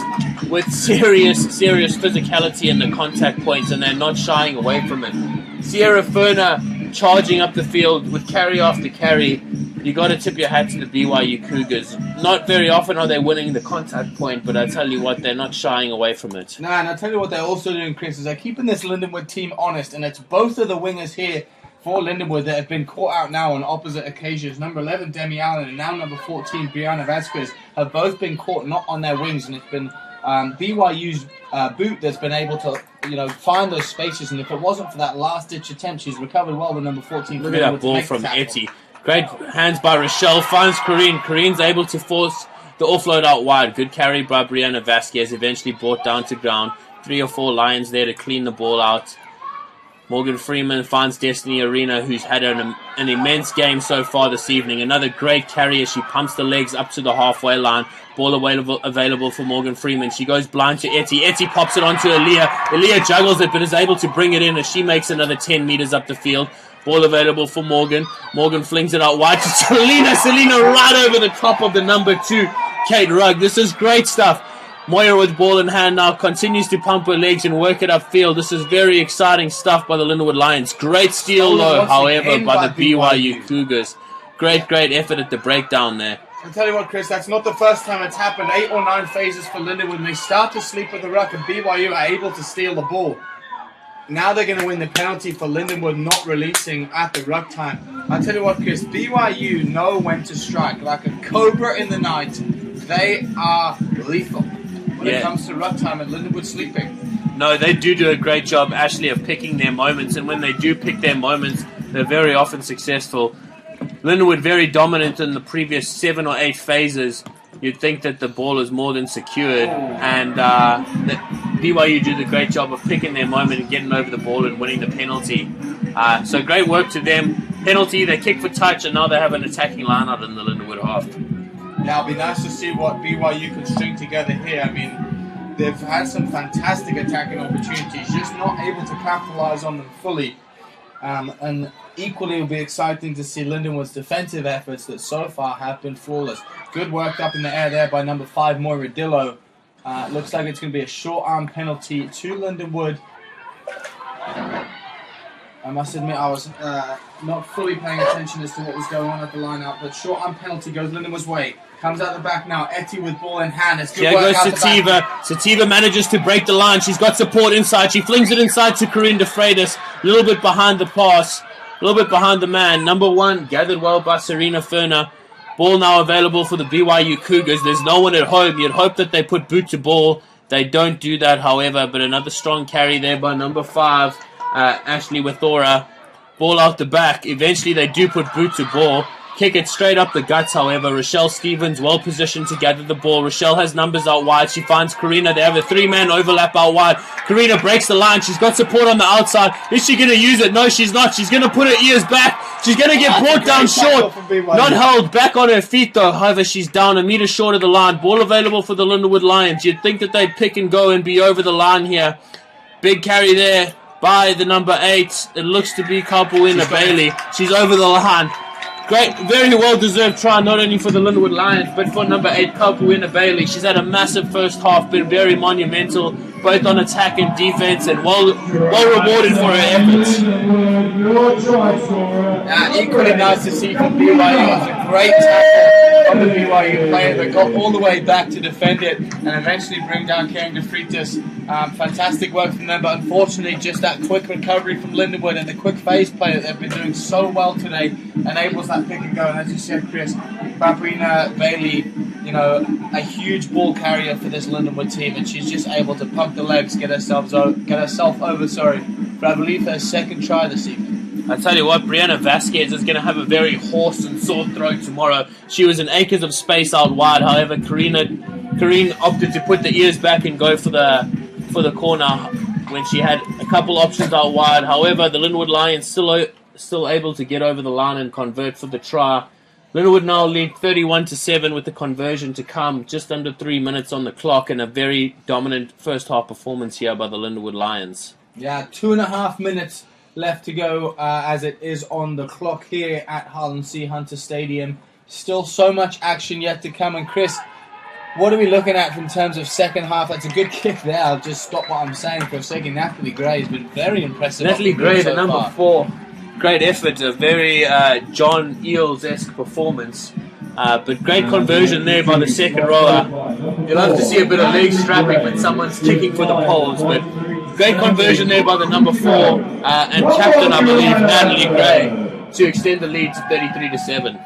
with serious physicality in the contact points, and they're not shying away from it. Sierra Ferner charging up the field with carry after carry. You got to tip your hat to the BYU Cougars. Not very often are they winning the contact point, but I tell you what, they're not shying away from it.
No, and I tell you what they're also doing, Chris, is they're keeping this Lindenwood team honest, and it's both of the wingers here for Lindenwood that have been caught out now on opposite occasions. Number 11, Demi Allen, and now number 14, Brianna Vasquez, have both been caught not on their wings, and it's been BYU's boot that's been able to, find those spaces. And if it wasn't for that last-ditch attempt, she's recovered well with number 14.
Look at that ball from Etty. Great hands by Rachelle. Finds Corrine. Corrine's able to force the offload out wide. Good carry by Brianna Vasquez. Eventually brought down to ground. 3 or 4 Lions there to clean the ball out. Morgan Freeman finds Destiny Arena, who's had an immense game so far this evening. Another great carry as she pumps the legs up to the halfway line. Ball available for Morgan Freeman. She goes blind to Etty. Etty pops it onto Aaliyah. Aaliyah juggles it but is able to bring it in as she makes another 10 meters up the field. Ball available for Morgan. Morgan flings it out wide to Selena. Selena right over the top of the number 2, Kate Rugg. This is great stuff. Moyer with ball in hand now continues to pump her legs and work it upfield. This is very exciting stuff by the Lindenwood Lions. Great steal though, however, by the BYU Cougars. Great effort at the breakdown there.
I'll tell you what, Chris, that's not the first time it's happened. 8 or 9 phases for Lindenwood, and they start to sleep with the ruck, and BYU are able to steal the ball. Now they're going to win the penalty for Lindenwood not releasing at the ruck time. I'll tell you what, Chris, BYU know when to strike. Like a cobra in the night, they are lethal when it comes to ruck time, and Lindenwood sleeping.
No, they do a great job, Ashley, of picking their moments, and when they do pick their moments, they're very often successful. Lindenwood very dominant in the previous 7 or 8 phases. You'd think that the ball is more than secured, and that BYU do the great job of picking their moment and getting over the ball and winning the penalty. So great work to them. Penalty, they kick for touch, and now they have an attacking line out in the Lindenwood half.
Yeah, it'll be nice to see what BYU can string together here. I mean, they've had some fantastic attacking opportunities, just not able to capitalize on them fully. And equally, it'll be exciting to see Lindenwood's defensive efforts that so far have been flawless. Good work up in the air there by number 5, Moira Dillo. Looks like it's going to be a short arm penalty to Lindenwood. I must admit I was not fully paying attention as to what was going on at the line-out, but short arm penalty goes Lindenwood's way. Comes out the back now. Etty with ball in hand. It's good
Here
work
goes
out
Sativa. Sativa manages to break the line. She's got support inside. She flings it inside to Corinne de Freitas. A little bit behind the pass. A little bit behind the man. Number 1 gathered well by Serena Ferner. Ball now available for the BYU Cougars. There's no one at home. You'd hope that they put boot to ball. They don't do that, however, but another strong carry there by number 5, Ashley Withora. Ball out the back. Eventually they do put boot to ball. Kick it straight up the guts, however. Rachelle Stevens well positioned to gather the ball. Rachelle has numbers out wide. She finds Karina. They have a 3-man overlap out wide. Karina breaks the line. She's got support on the outside. Is she going to use it? No, she's not. She's going to put her ears back. She's going to get brought down short. Not held back on her feet, though. However, she's down a meter short of the line. Ball available for the Lindenwood Lions. You'd think that they'd pick and go and be over the line here. Big carry there by the number 8. It looks to be Kalpawina Bailey. She's over the line. Great, very well-deserved try, not only for the Lindenwood Lions, but for number 8, Kalpawina Bailey. She's had a massive first half, been very monumental, both on attack and defense, and well rewarded for her efforts.
Equally nice to see from BYU. It was a great tackle from the BYU player that got all the way back to defend it and eventually bring down Karen de Freitas. Fantastic work from them, but unfortunately just that quick recovery from Lindenwood and the quick phase play that they've been doing so well today enables that pick and go. And as you said, Chris, Kalpawina Bailey, a huge ball carrier for this Lindenwood team, and she's just able to pump the legs, get herself over, for I believe her second try this evening.
I tell you what, Brianna Vasquez is going to have a very hoarse and sore throat tomorrow. She was in acres of space out wide. However, Karine opted to put the ears back and go for the corner when she had a couple options out wide. However, the Lindenwood Lions still able to get over the line and convert for the try. Lindenwood now lead 31-7 with the conversion to come, just under 3 minutes on the clock, and a very dominant first half performance here by the Lindenwood Lions.
Yeah, 2.5 minutes left to go as it is on the clock here at Harlan C. Hunter Stadium. Still so much action yet to come. And Chris, what are we looking at in terms of second half? That's a good kick there. I'll just stop what I'm saying for a second. Natalie Gray has been very impressive.
Natalie Gray, the number 4. Great effort, a very John Eales-esque performance. But great conversion there by the second rower. You'll have to see a bit of leg strapping when someone's kicking for the poles. But great conversion there by the number 4 and captain, I believe, Natalie Gray, to extend the lead to 33-7.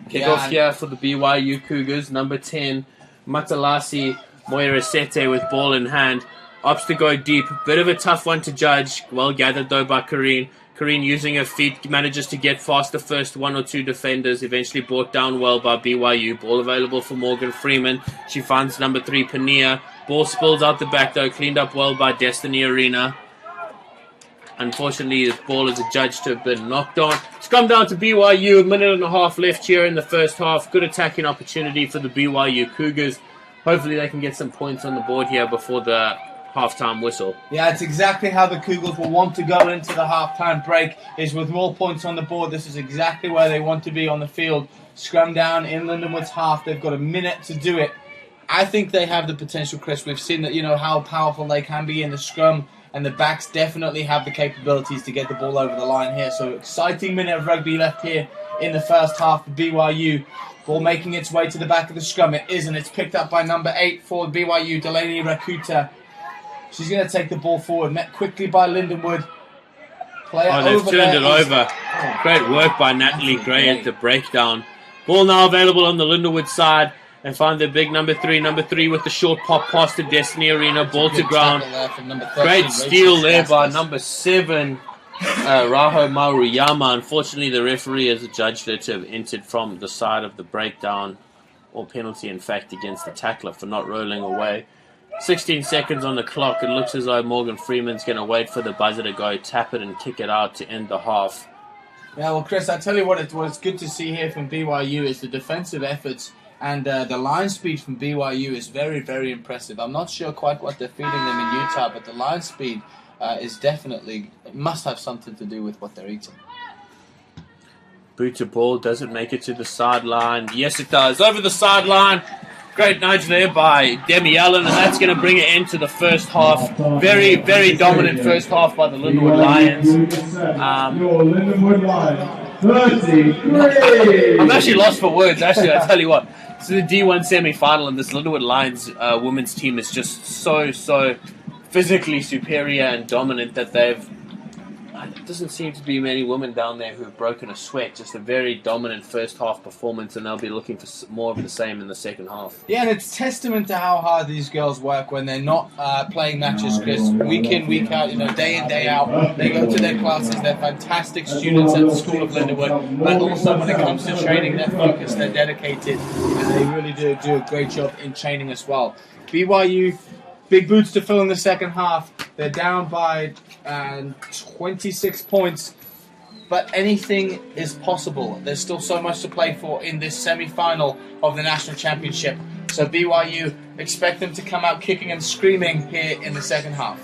Kick-off here for the BYU Cougars. Number 10, Matalasi Moirasete with ball in hand. Opts to go deep. Bit of a tough one to judge. Well gathered though by Kareen. Kareen using her feet manages to get past the first 1 or 2 defenders. Eventually brought down well by BYU. Ball available for Morgan Freeman. She finds number 3 Pania. Ball spills out the back though. Cleaned up well by Destiny Arena. Unfortunately, this ball is adjudged to have been knocked on. It's come down to BYU. A minute and a half left here in the first half. Good attacking opportunity for the BYU Cougars. Hopefully they can get some points on the board here before the halftime whistle. Yeah, it's exactly how the Cougars will want to go into the halftime break, is with more points on the board. This is exactly where they want to be on the field. Scrum down in Lindenwood's half. They've got a minute to do it. I think they have the potential, Chris. We've seen that, how powerful they can be in the scrum, and the backs definitely have the capabilities to get the ball over the line here. So exciting minute of rugby left here in the first half for BYU. Ball making its way to the back of the scrum. It isn't. It's picked up by number 8 for BYU, Delaney Rakuta. She's going to take the ball forward. Met quickly by Lindenwood. They've turned it over. Great work by Natalie Gray at the breakdown. Ball now available on the Lindawood side. They find their big number 3 with the short pop pass to Destiny Arena. Ball to ground. Great steal there by number 7, Raho Maruyama. Unfortunately, the referee has adjudged her to have entered from the side of the breakdown, or penalty, in fact, against the tackler for not rolling away. 16 seconds on the clock. It looks as though Morgan Freeman's going to wait for the buzzer to go, tap it and kick it out to end the half.
Yeah, well, Chris, I tell you what, it's good to see here from BYU is the defensive efforts, and the line speed from BYU is very, very impressive. I'm not sure quite what they're feeding them in Utah, but the line speed is definitely, it must have something to do with what they're eating.
Boot to ball, does it make it to the sideline? Yes, it does. Over the sideline. Great nudge there by Demi Allen, and that's going to bring it into the first half. Very, very dominant first half by the Lindenwood Lions. I'm actually lost for words, actually, I tell you what. This is the D1 semi-final, and this Lindenwood Lions women's team is just so physically superior and dominant that they've... It doesn't seem to be many women down there who have broken a sweat. Just a very dominant first half performance, and they'll be looking for more of the same in the second half.
Yeah, and it's testament to how hard these girls work when they're not playing matches, Chris. Week in, week out, day in, day out. They go to their classes. They're fantastic students at the School of Lindawood. But also when it comes to training, they're focused, they're dedicated, and they really do a great job in training as well. BYU, big boots to fill in the second half. They're down by 26 points, but anything is possible. There's still so much to play for in this semi-final of the national championship. So BYU, expect them to come out kicking and screaming here in the second half.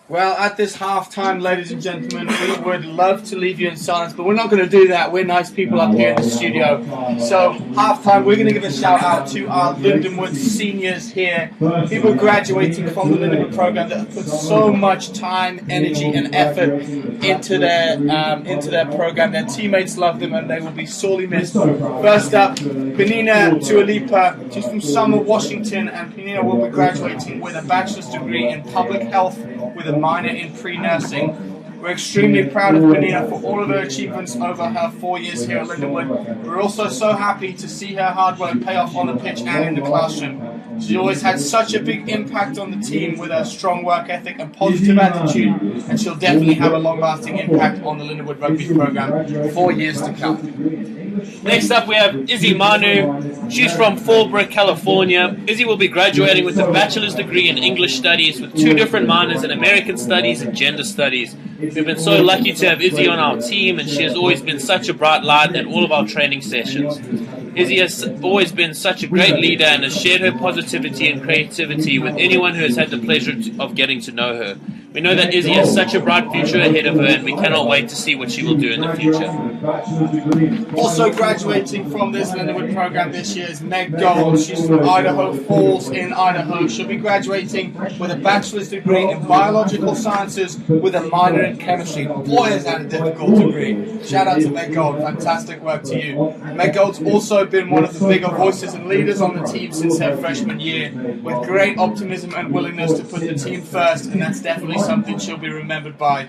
Well, at this halftime, ladies and gentlemen, we would love to leave you in silence, but we're not going to do that. We're nice people up here in the studio. So, halftime, we're going to give a shout out to our Lindenwood Seniors here. People graduating from the Lindenwood program that have put so much time, energy, and effort into their program. Their teammates love them, and they will be sorely missed. First up, Penina Tualipa. She's from Summer, Washington, and Penina will be graduating with a bachelor's degree in public health with a minor in pre-nursing. We're extremely proud of Benina for all of her achievements over her 4 years here at Lindenwood. We're also so happy to see her hard work pay off on the pitch and in the classroom. She always had such a big impact on the team with her strong work ethic and positive attitude, and she'll definitely have a long-lasting impact on the Lindenwood rugby program for years to come.
Next up, we have Izzy Manu. She's from Fallbrook, California. Izzy will be graduating with a bachelor's degree in English Studies with 2 different minors in American Studies and Gender Studies. We've been so lucky to have Izzy on our team, and she has always been such a bright light at all of our training sessions. Izzy has always been such a great leader and has shared her positivity and creativity with anyone who has had the pleasure of getting to know her. We know that Izzy has such a bright future ahead of her, and we cannot wait to see what she will do in the future.
Also graduating from this Lindenwood program this year is Meg Gold. She's from Idaho Falls in Idaho. She'll be graduating with a bachelor's degree in biological sciences with a minor in chemistry. Boy, is that a difficult degree. Shout out to Meg Gold. Fantastic work to you. Meg Gold's also been one of the bigger voices and leaders on the team since her freshman year, with great optimism and willingness to put the team first, and that's definitely something she'll be remembered by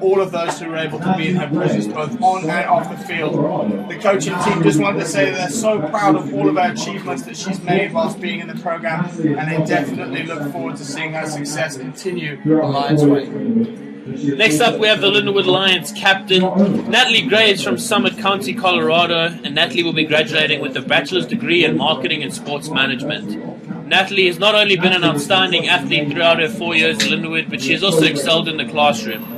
all of those who were able to be in her presence, both on and off the field. The coaching team just wanted to say that they're so proud of all of her achievements that she's made whilst being in the program, and they definitely look forward to seeing her success continue the Lions' way.
Next up, we have the Lindenwood Lions captain. Natalie Gray is from Summit County, Colorado, and Natalie will be graduating with a bachelor's degree in marketing and sports management. Natalie has not only been an outstanding athlete throughout her 4 years at Lindenwood, but she has also excelled in the classroom.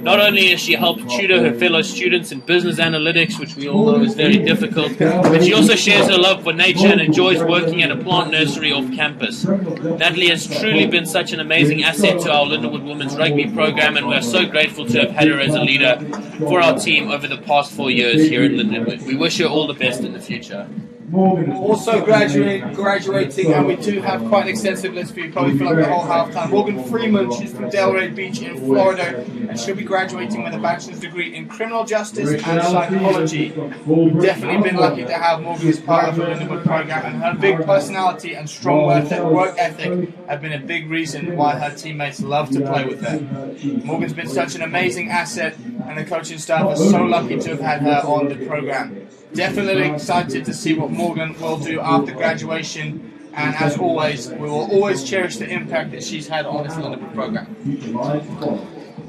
Not only has she helped tutor her fellow students in business analytics, which we all know is very difficult, but she also shares her love for nature and enjoys working at a plant nursery off campus. Natalie has truly been such an amazing asset to our Lindenwood women's rugby program, and we are so grateful to have had her as a leader for our team over the past 4 years here at Lindenwood. We wish her all the best in the future.
Also graduating, and we do have quite an extensive list for you, probably for like the whole halftime. Morgan Freeman, she's from Delray Beach in Florida, and she'll be graduating with a bachelor's degree in criminal justice and psychology. We've definitely been lucky to have Morgan as part of the Lindenwood program, and her big personality and strong work ethic have been a big reason why her teammates love to play with her. Morgan's been such an amazing asset, and the coaching staff are so lucky to have had her on the program. Definitely excited to see what Morgan will do after graduation, and as always, we will always cherish the impact that she's had on this Lindenwood program.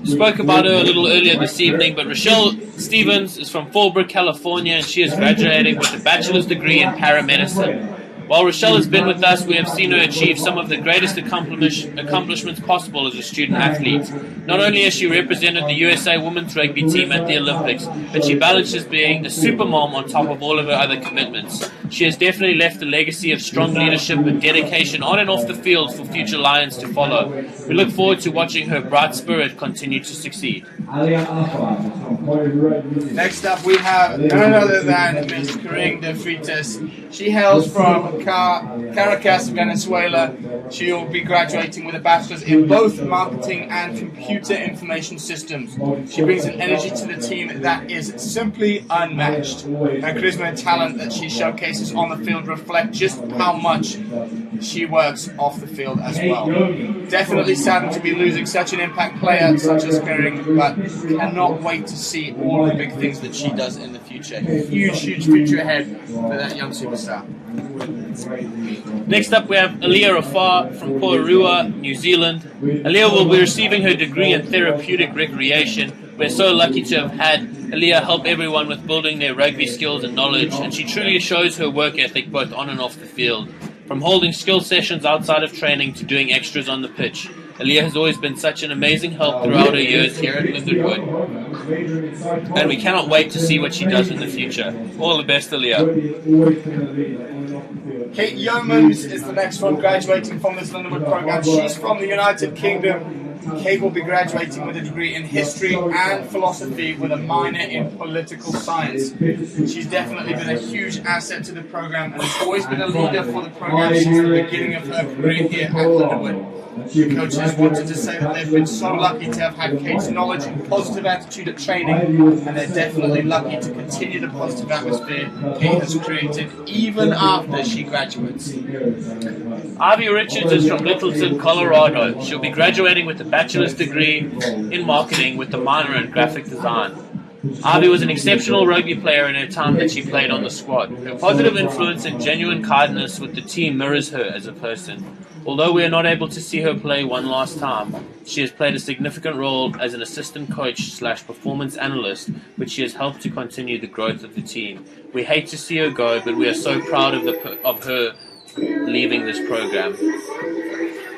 Spoke about her a little earlier this evening, but Rachelle Stevens is from Fallbrook, California, and she is graduating with a bachelor's degree in paramedicine. While Rachelle has been with us, we have seen her achieve some of the greatest accomplishments possible as a student athlete. Not only has she represented the USA women's rugby team at the Olympics, but she balances being a super mom on top of all of her other commitments. She has definitely left a legacy of strong leadership and dedication on and off the field for future Lions to follow. We look forward to watching her bright spirit continue to succeed.
Next up, we have none other than Ms. Corinne de Freitas. She hails from Caracas, Venezuela. She will be graduating with a bachelor's in both marketing and computer information systems. She brings an energy to the team that is simply unmatched. Her charisma and talent that she showcases on the field reflect just how much she works off the field as well. Definitely saddened to be losing such an impact player such as Corinne, but cannot wait to see all the big things that she does in the future. Huge future ahead for that young superstar.
Next up, we have Aliyah Rafah from Porirua, New Zealand. Aliyah will be receiving her degree in therapeutic recreation. We're so lucky to have had Aliyah help everyone with building their rugby skills and knowledge, and she truly shows her work ethic both on and off the field. From holding skill sessions outside of training to doing extras on the pitch, Aliyah has always been such an amazing help throughout her years here at Lindenwood, and we cannot wait to see what she does in the future. All the best, Aliyah.
Kate Yeomans is the next one graduating from this Lindenwood program. She's from the United Kingdom. Kate will be graduating with a degree in history and philosophy with a minor in political science. She's definitely been a huge asset to the program and has always been a leader for the program since the beginning of her career here at Lindenwood. The coaches wanted to say that they've been so lucky to have had Kate's knowledge and positive attitude at training, and they're definitely lucky to continue the positive atmosphere Kate has created even after she graduates.
Avi Richards is from Littleton, Colorado. She'll be graduating with a bachelor's degree in marketing with a minor in graphic design. Avi was an exceptional rugby player in her time that she played on the squad. Her positive influence and genuine kindness with the team mirrors her as a person. Although we are not able to see her play one last time, she has played a significant role as an assistant coach / performance analyst, which she has helped to continue the growth of the team. We hate to see her go, but we are so proud of her leaving this program.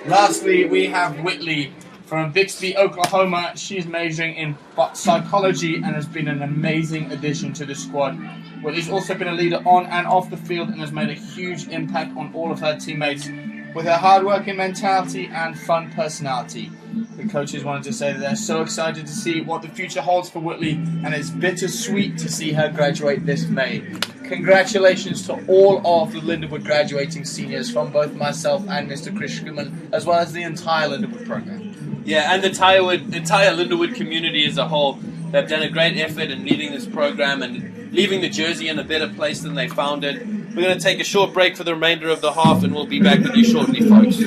Lastly, we have Whitley from Bixby, Oklahoma. She's majoring in psychology and has been an amazing addition to the squad. Whitley's also been a leader on and off the field and has made a huge impact on all of her teammates with her hard-working mentality and fun personality. The coaches wanted to say that they're so excited to see what the future holds for Whitley, and it's bittersweet to see her graduate this May. Congratulations to all of the Lindawood graduating seniors from both myself and Mr. Chris Schumann, as well as the entire Lindawood program.
Yeah, and the entire Lindawood community as a whole. They've done a great effort in leading this program and leaving the jersey in a better place than they found it. We're going to take a short break for the remainder of the half, and we'll be back with you shortly, folks.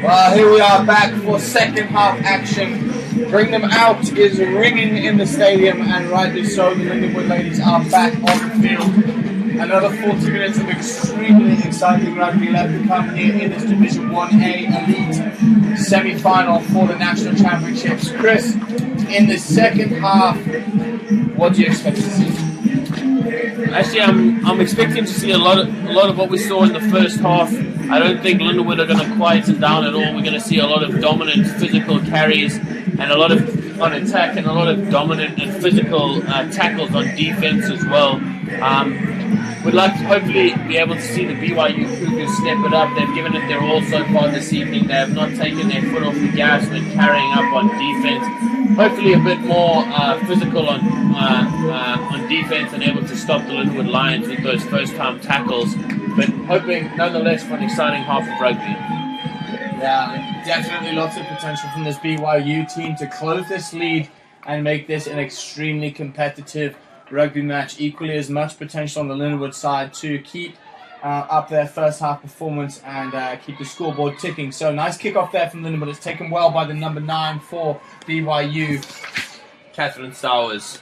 Well, here we are back for second half action. Bring Them Out is ringing in the stadium, and rightly so. The Lindenwood ladies are back on the field. Another 40 minutes of extremely exciting rugby left to come here in this Division 1A Elite semi-final for the National Championships. Chris, in the second half, what do you expect to see?
Actually, I'm expecting to see a lot of what we saw in the first half. I don't think Lindawood are going to quieten down at all. We're going to see a lot of dominant physical carries and a lot of on attack and a lot of dominant and physical tackles on defense as well. We'd like to hopefully be able to see the BYU Cougars step it up. They've given it their all so far this evening. They have not taken their foot off the gas when carrying up on defense. Hopefully a bit more physical on defense and able to stop the Lindenwood Lions with those first-time tackles. But hoping nonetheless for an exciting half of rugby.
Yeah, definitely lots of potential from this BYU team to close this lead and make this an extremely competitive rugby match. Equally as much potential on the Lindenwood side to keep up their first half performance and keep the scoreboard ticking. So nice kickoff there from Lindenwood. It's taken well by the number 9 for BYU,
Catherine Sowers.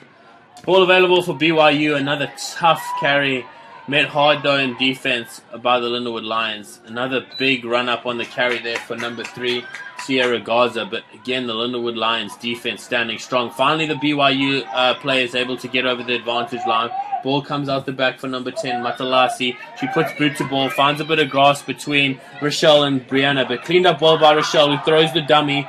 Ball available for BYU. Another tough carry. Met hard though in defense by the Lindenwood Lions. Another big run up on the carry there for number 3, Sierra Garza. But again, the Lindenwood Lions defense standing strong. Finally, the BYU player is able to get over the advantage line. Ball comes out the back for number 10, Matalasi. She puts boot to ball, finds a bit of grass between Rachelle and Brianna. But cleaned up ball by Rachelle, who throws the dummy.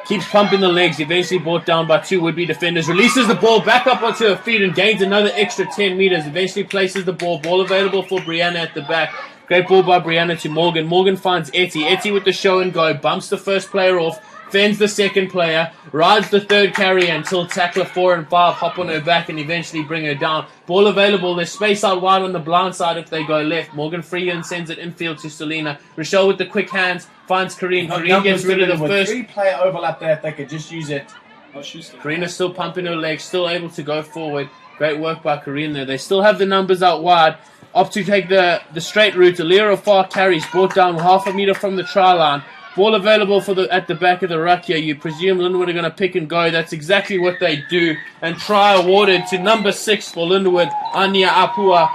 Keeps pumping the legs, eventually brought down by 2 would-be defenders. Releases the ball back up onto her feet and gains another extra 10 meters. Eventually places the ball. Ball available for Brianna at the back. Great ball by Brianna to Morgan. Morgan finds Etty. Etty with the show and go. Bumps the first player off. Fends the second player. Rides the third carrier until tackler 4 and 5 hop on her back and eventually bring her down. Ball available. There's space out wide on the blind side if they go left. Morgan Freehan sends it infield to Selena. Rachelle with the quick hands. Finds Kareem. Kareem gets rid of the first.
3-player overlap there if they could just use it.
Karina's still pumping her legs, still able to go forward. Great work by Kareem there. They still have the numbers out wide. Opt to take the straight route. Alira Far carries, brought down half a meter from the try line. Ball available for at the back of the ruck here. You presume Lindenwood are going to pick and go. That's exactly what they do. And try awarded to number 6 for Lindenwood, Anya Apua.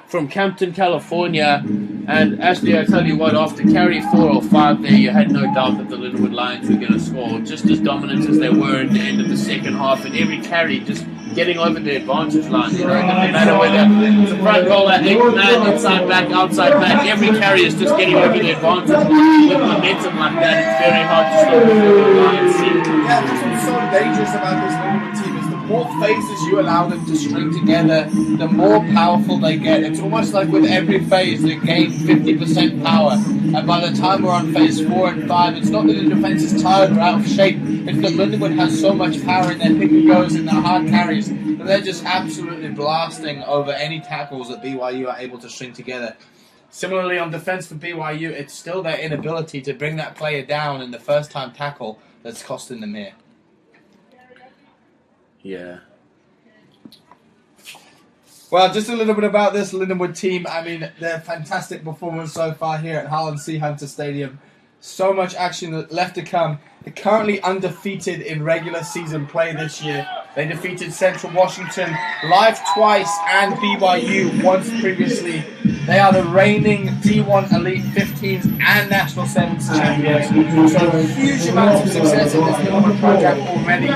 From Campton, California. And Ashley, I tell you what, after carry 4 or 5 there, you had no doubt that the Lindenwood Lions were going to score. Just as dominant as they were at the end of the second half. And every carry just getting over the advantage line. You know, no matter whether it's a front roller, 8-man, inside back, outside back, every carry is just getting over the advantage line. With momentum like that, it's very hard to stop the Lindenwood Lions team.
Yeah, that's what's so dangerous about this Lindenwood team is the more phases you allow them to string together, the more powerful they get. It's almost like with every phase they gain 50% power. And by the time we're on phase 4 and 5, it's not that the defense is tired or out of shape. It's that Lindenwood has so much power in their pick and goes and their hard carries that they're just absolutely blasting over any tackles that BYU are able to string together. Similarly, on defense for BYU, it's still their inability to bring that player down in the first time tackle that's costing them here.
Yeah.
Well, just a little bit about this Lindenwood team. I mean, their fantastic performance so far here at Harlan C. Hunter Stadium. So much action left to come. They're currently undefeated in regular season play this year. They defeated Central Washington live twice and BYU once previously. They are the reigning D1 Elite 15s and National 7s champions. So huge amounts of success in this Lindenwood program already.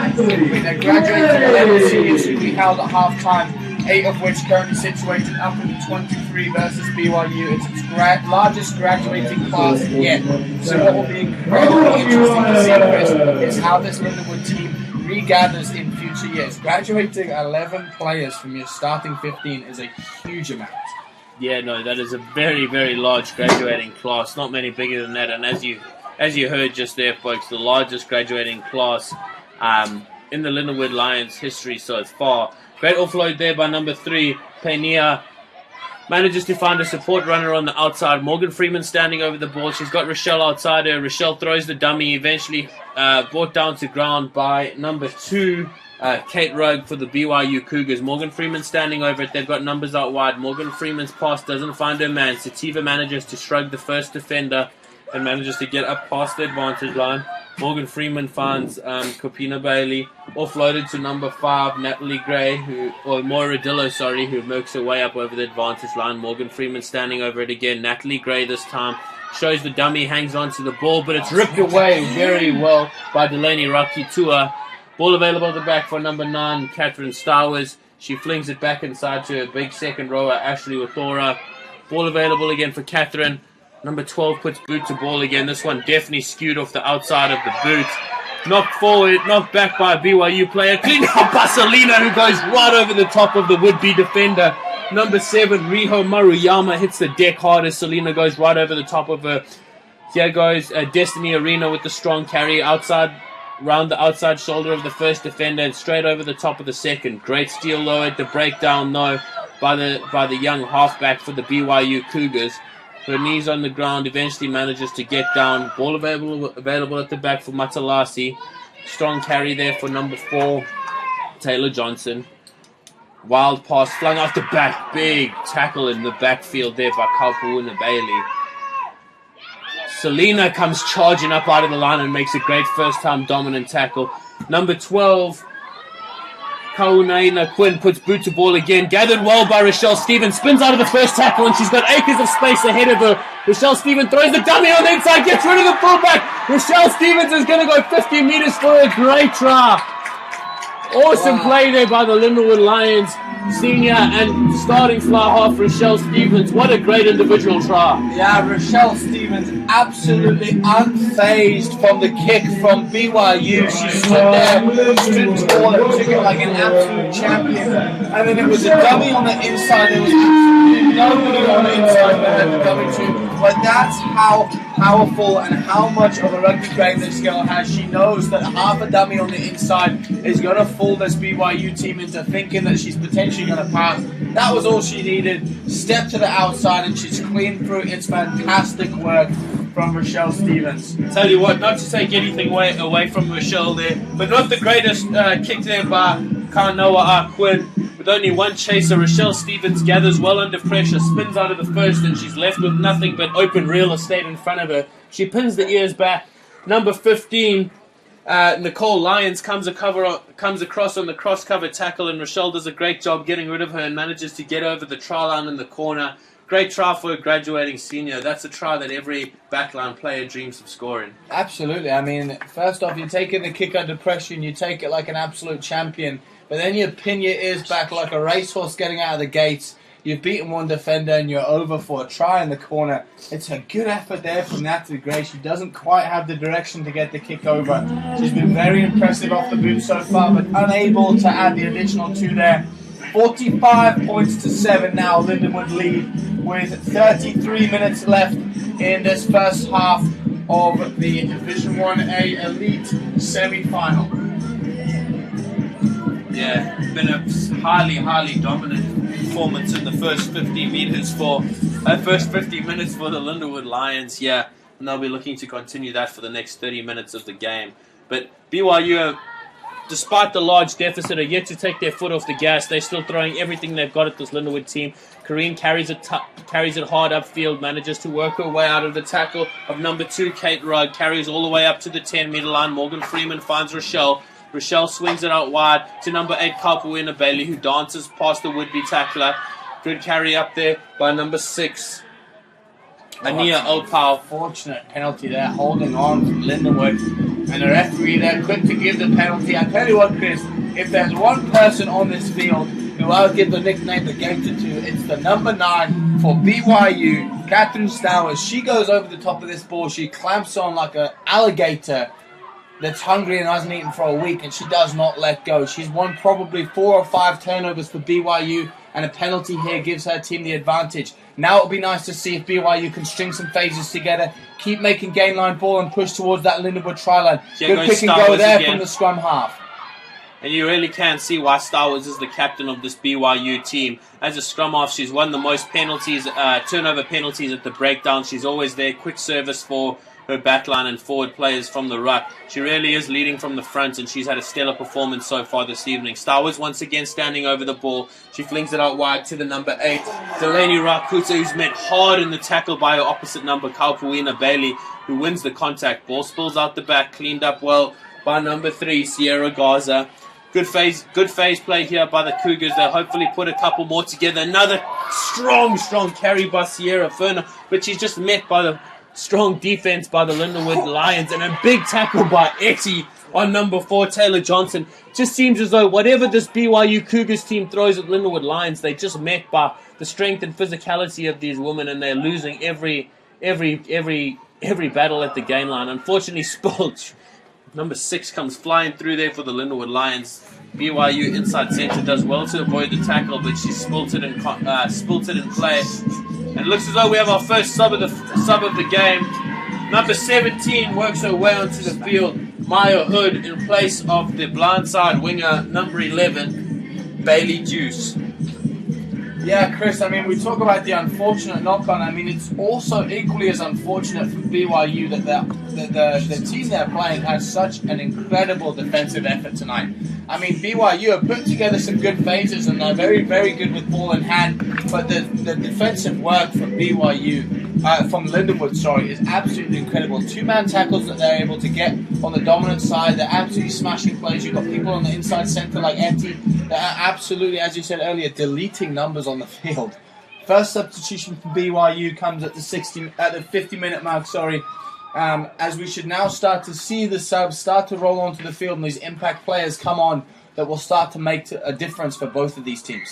They're graduating 11 seniors who we held at halftime. 8 of which currently situated up in the 23 versus BYU. It's its largest graduating class yet. So what will be incredibly interesting to see, Chris, is how this Lindenwood team regathers in future years. Graduating 11 players from your starting 15 is a huge amount.
Yeah, no, that is a very, very large graduating class. Not many bigger than that. And as you heard just there, folks, the largest graduating class in the Lindenwood Lions history so far. Great offload there by number 3, Penia. Manages to find a support runner on the outside. Morgan Freeman standing over the ball. She's got Rachelle outside her. Rachelle throws the dummy. Eventually brought down to ground by number 2, Kate Rugg for the BYU Cougars. Morgan Freeman standing over it. They've got numbers out wide. Morgan Freeman's pass doesn't find her man. Sativa manages to shrug the first defender and manages to get up past the advantage line. Morgan Freeman finds Kopina Bailey. Offloaded to number 5, Natalie Gray, Moira Dillo, who works her way up over the advantage line. Morgan Freeman standing over it again. Natalie Gray this time shows the dummy, hangs on to the ball, but it's ripped away very well by Delaney Rakitua. Ball available at the back for number 9, Catherine Stowers. She flings it back inside to her big second rower, Ashley Wathora. Ball available again for Catherine. Number 12 puts boot to ball again. This one definitely skewed off the outside of the boot. Knocked forward, knocked back by a BYU player. Cleaned up by Selena, who goes right over the top of the would-be defender. Number 7, Riho Maruyama, hits the deck hard as Selena goes right over the top of her. Here goes Destiny Arena with the strong carry round the outside shoulder of the first defender and straight over the top of the second. Great steal low at the breakdown though by the young halfback for the BYU Cougars. Her knees on the ground, eventually manages to get down. Ball available at the back for Matalasi. Strong carry there for number 4, Taylor Johnson. Wild pass flung out the back. Big tackle in the backfield there by Kaupuuna Bailey. Selena comes charging up out of the line and makes a great first-time dominant tackle. Number 12, Kaunaina Quinn puts boot to ball again. Gathered well by Rachelle Stevens. Spins out of the first tackle and she's got acres of space ahead of her. Rachelle Stevens throws the dummy on the inside. Gets rid of the fullback. Rachelle Stevens is going to go 50 meters for a great try. Awesome play there by the Lindenwood Lions. Senior and starting fly half Rachelle Stevens. What a great individual try.
Yeah, Rachelle Stevens absolutely unfazed from the kick from BYU. She stood there, stood tall and took it like an absolute champion. And then it was a dummy on the inside. There was absolutely nobody on the inside that had the dummy to. But that's how powerful and how much of a rugby brain this girl has. She knows that half a dummy on the inside is going to fool this BYU team into thinking that she's potentially going to pass. That was all she needed. Step to the outside and she's clean through. It's fantastic work from Rachelle Stevens.
Tell you what, not to take anything away from Rachelle there, but not the greatest kick there by Kaunaina Quinn. With only one chaser, Rachelle Stevens gathers well under pressure, spins out of the first, and she's left with nothing but open real estate in front of her. She pins the ears back. Number 15, Nicole Lyons comes across on the cross-cover tackle, and Rachelle does a great job getting rid of her and manages to get over the try line in the corner. Great try for a graduating senior. That's a try that every backline player dreams of scoring.
Absolutely. I mean, first off, you're taking the kick under pressure and you take it like an absolute champion. But then you pin your ears back like a racehorse getting out of the gates. You've beaten one defender and you're over for a try in the corner. It's a good effort there from Natalie Gray. She doesn't quite have the direction to get the kick over. She's been very impressive off the boot so far, but unable to add the additional 2 there. 45 points to 7 now. Lindenwood lead with 33 minutes left in this first half of the Division 1A Elite semi-final.
Yeah, been a highly dominant performance in the first 50 minutes for the Lindenwood Lions. Yeah, and they'll be looking to continue that for the next 30 minutes of the game. But BYU, despite the large deficit, are yet to take their foot off the gas. They're still throwing everything they've got at this Lindenwood team. Kareen carries it hard upfield, manages to work her way out of the tackle of number 2, Kate Rugg, carries all the way up to the 10-meter line. Morgan Freeman finds Rachelle. Rachelle swings it out wide to number 8, Kaupuina Bailey, who dances past the would-be tackler. Good carry up there by number 6, Ania Opau.
Fortunate penalty there, holding on from Lindenwood. And the referee there, quick to give the penalty. I tell you what, Chris, if there's one person on this field who I'll give the nickname the Gator to, it's the number 9 for BYU, Catherine Stowers. She goes over the top of this ball. She clamps on like an alligator that's hungry and hasn't eaten for a week, and she does not let go. She's won probably 4 or 5 turnovers for BYU, and a penalty here gives her team the advantage. Now it'll be nice to see if BYU can string some phases together, keep making gain line ball and push towards that Lindenwood try line. Good pick and go there again from the scrum half.
And you really can see why Stowers is the captain of this BYU team. As a scrum half, she's won the most penalties, turnover penalties at the breakdown. She's always there. Quick service for her backline and forward players from the ruck. She really is leading from the front, and she's had a stellar performance so far this evening. Stowers once again standing over the ball. She flings it out wide to the number 8, Delaney Rakuta, who's met hard in the tackle by her opposite number, Kaupuina Bailey, who wins the contact. Ball spills out the back, cleaned up well by number 3, Sierra Garza. Good phase play here by the Cougars. They'll hopefully put a couple more together. Another strong carry by Sierra Ferner, but she's just met by the strong defense by the Lindenwood Lions, and a big tackle by Etty on number 4, Taylor Johnson. Just seems as though whatever this BYU Cougars team throws at Lindenwood Lions, they just met by the strength and physicality of these women, and they're losing every battle at the gain line. Unfortunately, Spolch, number 6, comes flying through there for the Lindenwood Lions. BYU inside centre does well to avoid the tackle, but she's spilt it in play. And it looks as though we have our first sub of the game. Number 17 works her way onto the field. Maya Hood in place of the blindside winger, number 11, Bailey Juice.
Yeah, Chris, I mean, we talk about the unfortunate knock-on. I mean, it's also equally as unfortunate for BYU that the team they're playing has such an incredible defensive effort tonight. I mean, BYU have put together some good phases, and they're very, very good with ball in hand, but the defensive work from from Lindenwood, is absolutely incredible. 2-man tackles that they're able to get on the dominant side. They're absolutely smashing plays. You've got people on the inside centre like Etty that are absolutely, as you said earlier, deleting numbers on the field. First substitution for BYU comes at the 50-minute mark, as we should now start to see the subs start to roll onto the field and these impact players come on that will start to make a difference for both of these teams.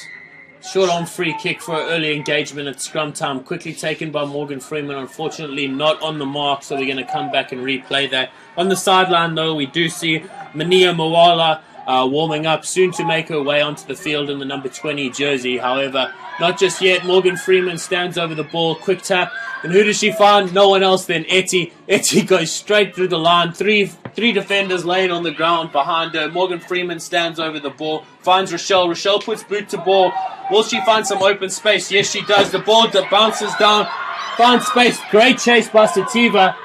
Short on free kick for early engagement at scrum time. Quickly taken by Morgan Freeman. Unfortunately not on the mark, so we're going to come back and replay that. On the sideline, though, we do see Mania Mawala warming up, soon to make her way onto the field in the number 20 jersey. However, not just yet. Morgan Freeman stands over the ball. Quick tap. And who does she find? No one else than Etty. Etty goes straight through the line. Three defenders laying on the ground behind her. Morgan Freeman stands over the ball. Finds Rachelle. Rachelle puts boot to ball. Will she find some open space? Yes, she does. The ball that bounces down. Finds space. Great chase by Sativa.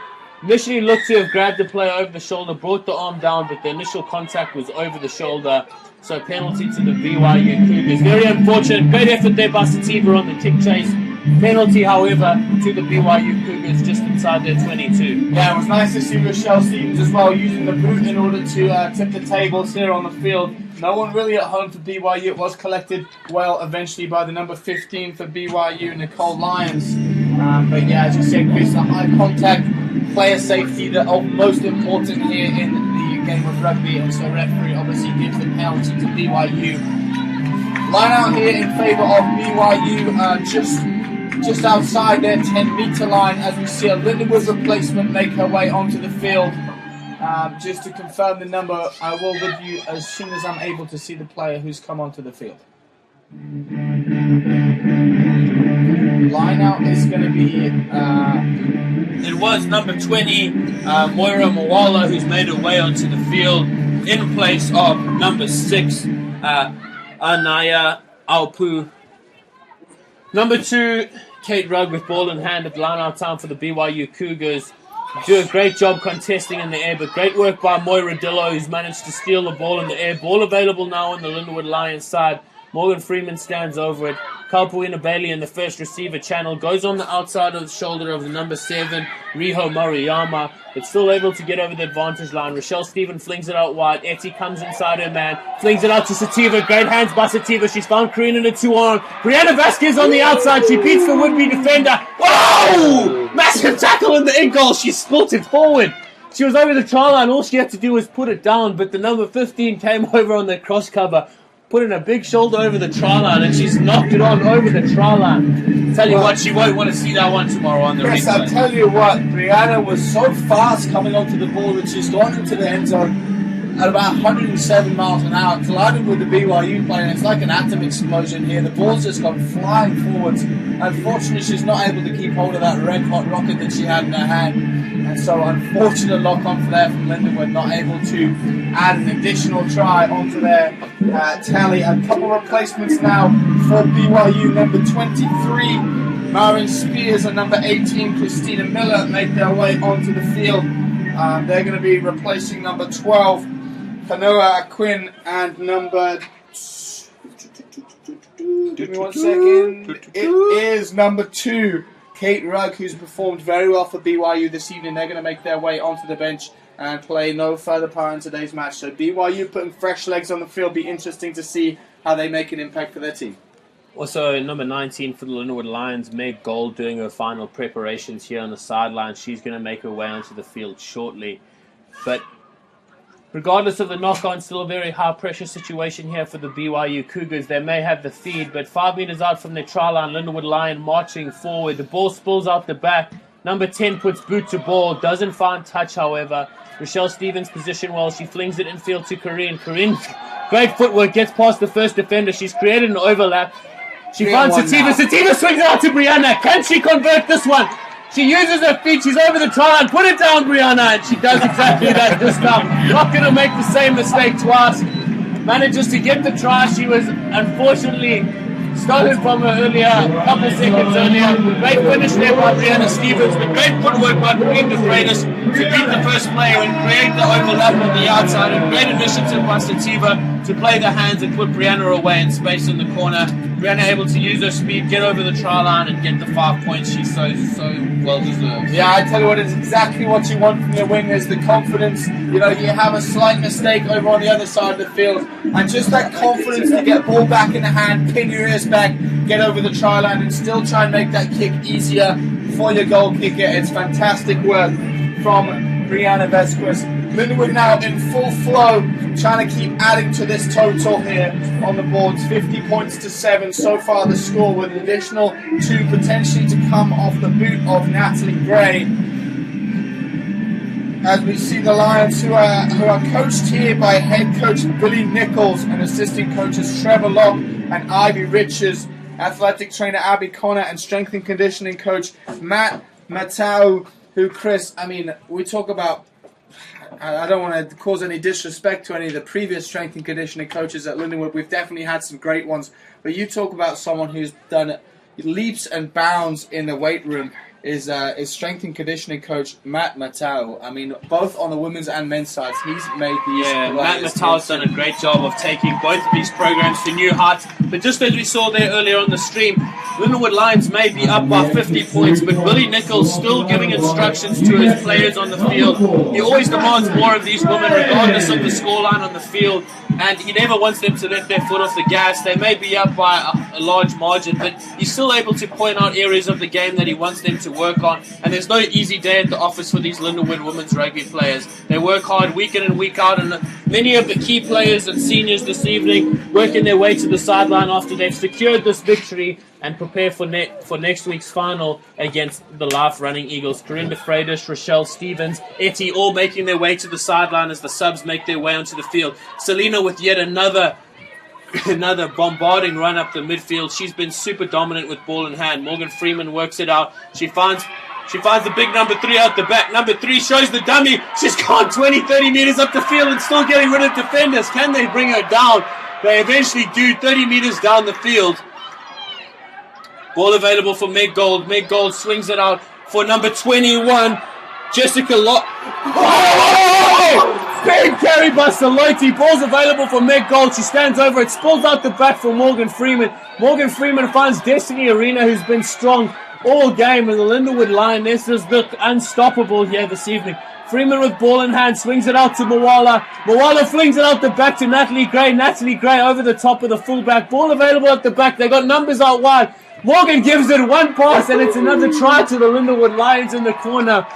Initially looked to have grabbed the player over the shoulder, brought the arm down, but the initial contact was over the shoulder. So penalty to the BYU Cougars. Very unfortunate. Great effort there by Sativa on the kick chase. Penalty, however, to the BYU Cougars just inside their 22.
Yeah, it was nice to see Rachelle Stevens as well using the boot in order to tip the tables here on the field. No one really at home for BYU. It was collected well eventually by the number 15 for BYU, Nicole Lyons. But yeah, as you said, Chris, the high contact, player safety, the most important here in the game of rugby, and so referee obviously gives the penalty to BYU. Line out here in favour of BYU, just outside their 10-metre line, as we see a Lindenwood replacement make her way onto the field. Just to confirm the number, I will with you as soon as I'm able to see the player who's come onto the field. Line out is going to be...
It was number 20, Moira Mawala, who's made her way onto the field in place of number 6, Anaya Aupu. Number 2, Kate Rugg with ball in hand at line-out time for the BYU Cougars. Do a great job contesting in the air, but great work by Moira Dillo, who's managed to steal the ball in the air. Ball available now on the Lindenwood Lions side. Morgan Freeman stands over it. Kaupuina Bailey in the first receiver channel goes on the outside of the shoulder of the number 7, Riho Moriyama, but still able to get over the advantage line. Rachelle Stevens flings it out wide. Etty comes inside her man, flings it out to Sativa. Great hands by Sativa. She's found Karina in a 2-on. Brianna Vasquez on the outside. She beats the would-be defender. Whoa! Massive tackle in the end goal. She spilt it forward. She was over the try line. All she had to do was put it down, but the number 15 came over on the cross cover, putting a big shoulder over the try line, and she's knocked it on over the try line. Tell you what, she won't want to see that one tomorrow on the
Chris,
replay.
I'll tell you what, Brianna was so fast coming onto the ball that she's gone into the end zone at about 107 miles an hour, collided with the BYU player, and it's like an atom explosion here. The ball's just gone flying forwards. Unfortunately, she's not able to keep hold of that red hot rocket that she had in her hand. And so unfortunate lock-on for there from Lindenwood, not able to add an additional try onto their tally. A couple of replacements now for BYU. Number 23, Marin Spears and number 18, Christina Miller, make their way onto the field. They're going to be replacing number 12, Kanoa Quinn, and number... Give me 1 second. It is number 2, Kate Rugg, who's performed very well for BYU this evening. They're going to make their way onto the bench and play no further part in today's match. So BYU putting fresh legs on the field. Be interesting to see how they make an impact for their team.
Also, number 19 for the Lindenwood Lions, Meg Gold, doing her final preparations here on the sideline. She's going to make her way onto the field shortly. But regardless of the knock-on, still a very high-pressure situation here for the BYU Cougars. They may have the feed, but 5 meters out from their try line, Lindenwood Lion marching forward. The ball spills out the back. Number 10 puts boot to ball, doesn't find touch, however. Rachelle Stevens position well. She flings it infield to Corinne. Corinne, great footwork, gets past the first defender. She's created an overlap. She finds Sativa. Sativa swings it out to Brianna. Can she convert this one? She uses her feet. She's over the try line. Put it down, Brianna. And she does exactly that this time. Not going to make the same mistake twice. Manages to get the try. She was unfortunately stolen from her earlier, a couple seconds earlier. Great finish there by Brianna Stevens, but great footwork by Corinne de Freitas to beat the first player and create the overlap on the outside. And great initiative by Sativa to play the hands and put Brianna away in space in the corner. Brianna able to use her speed, get over the try line, and get the 5 points she so well deserves.
Yeah, I tell you what, it's exactly what you want from your wingers, the confidence. You know, you have a slight mistake over on the other side of the field, and just that confidence to get ball back in the hand, pin your ears back, get over the try line, and still try and make that kick easier for your goal kicker. It's fantastic work from Brianna Vesquez. Lindenwood now in full flow, trying to keep adding to this total here on the boards. 50 points to 7 so far the score, with an additional 2 potentially to come off the boot of Natalie Gray. As we see the Lions, who are coached here by head coach Billy Nichols and assistant coaches Trevor Locke and Avi Richards, athletic trainer Abby Connor, and strength and conditioning coach Matt Matau, who, Chris, I mean, we talk about, I don't want to cause any disrespect to any of the previous strength and conditioning coaches at Lindenwood. We've definitely had some great ones. But you talk about someone who's done leaps and bounds in the weight room is strength and conditioning coach Matt Matau. I mean, both on the women's and men's sides, he's made these.
Yeah, Matt Matau's done a great job of taking both of these programs to new heights. But just as we saw there earlier on the stream, Lindenwood Lions may be up by 50 points, but Billy Nichols still giving instructions to his players on the field. He always demands more of these women, regardless of the scoreline on the field, and he never wants them to let their foot off the gas. They may be up by a large margin, but he's still able to point out areas of the game that he wants them to work on. And there's no easy day at the office for these Lindenwood women's rugby players. They work hard week in and week out, and many of the key players and seniors this evening working their way to the sideline after they've secured this victory and prepare for next week's final against the Life Running Eagles. Corinne de Freitas, Rachelle Stevens, Etty, all making their way to the sideline as the subs make their way onto the field. Selena with yet another bombarding run up the midfield. She's been super dominant with ball in hand. Morgan Freeman works it out. She finds the big number 3 out the back. Number 3 shows the dummy. She's gone 20, 30 meters up the field and still getting rid of defenders. Can they bring her down? They eventually do, 30 meters down the field. Ball available for Meg Gold. Meg Gold swings it out for number 21, Jessica Locke. Oh! Big carry by Saloti. Ball's available for Meg Gold. She stands over it, spills out the back for Morgan Freeman. Morgan Freeman finds Destiny Arena, who's been strong all game, and the Lindenwood Lionesses look unstoppable here this evening. Freeman with ball in hand, swings it out to Mawala. Mawala flings it out the back to Natalie Gray. Natalie Gray over the top of the fullback. Ball available at the back. They got numbers out wide. Morgan gives it one pass, and it's another try to the Lindenwood Lions in the corner.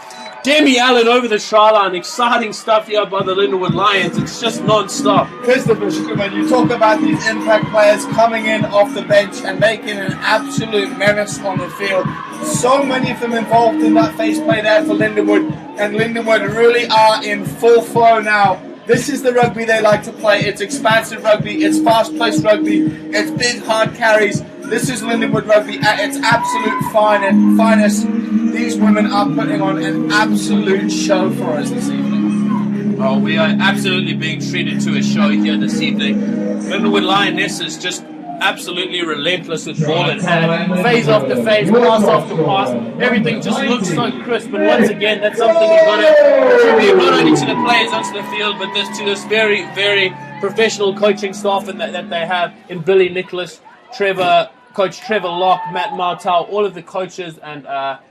Demi Allen over the try line. Exciting stuff here by the Lindenwood Lions. It's just non-stop.
Christopher, when you talk about these impact players coming in off the bench and making an absolute menace on the field, so many of them involved in that face play there for Lindenwood, and Lindenwood really are in full flow now. This is the rugby they like to play. It's expansive rugby, it's fast-paced rugby, it's big, hard carries. This is Lindenwood rugby at its absolute finest. These women are putting on an absolute show for us this evening.
Oh, we are absolutely being treated to a show here this evening. Lindenwood Lionesses just absolutely relentless with ball in hand. Phase after phase, pass after pass. Everything just looks so crisp. And once again, that's something you've got to attribute not only to the players onto the field, but to this very, very professional coaching staff that they have in Billy Nicholas, Coach Trevor Locke, Matt Martell, all of the coaches and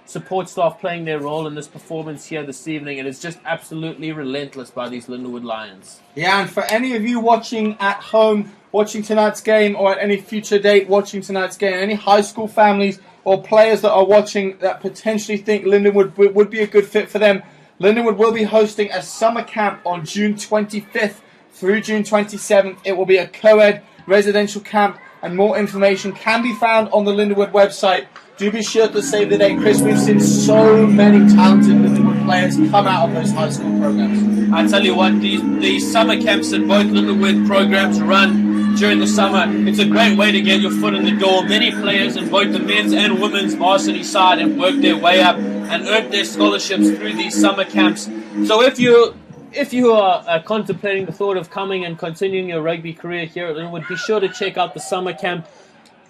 support staff playing their role in this performance here this evening. And it's just absolutely relentless by these Lindenwood Lions.
Yeah, and for any of you watching at home, watching tonight's game, or at any future date watching tonight's game, any high school families or players that are watching that potentially think Lindenwood would be a good fit for them, Lindenwood will be hosting a summer camp on June 25th through June 27th. It will be a co-ed residential camp, and more information can be found on the Lindenwood website. Do be sure to save the date, Chris. We've seen so many talented Lindenwood players come out of those high school programs.
I tell you what, these summer camps that both Lindenwood programs run during the summer, it's a great way to get your foot in the door. Many players in both the men's and women's varsity side have worked their way up and earned their scholarships through these summer camps. So if you are contemplating the thought of coming and continuing your rugby career here at Lindenwood, be sure to check out the summer camp.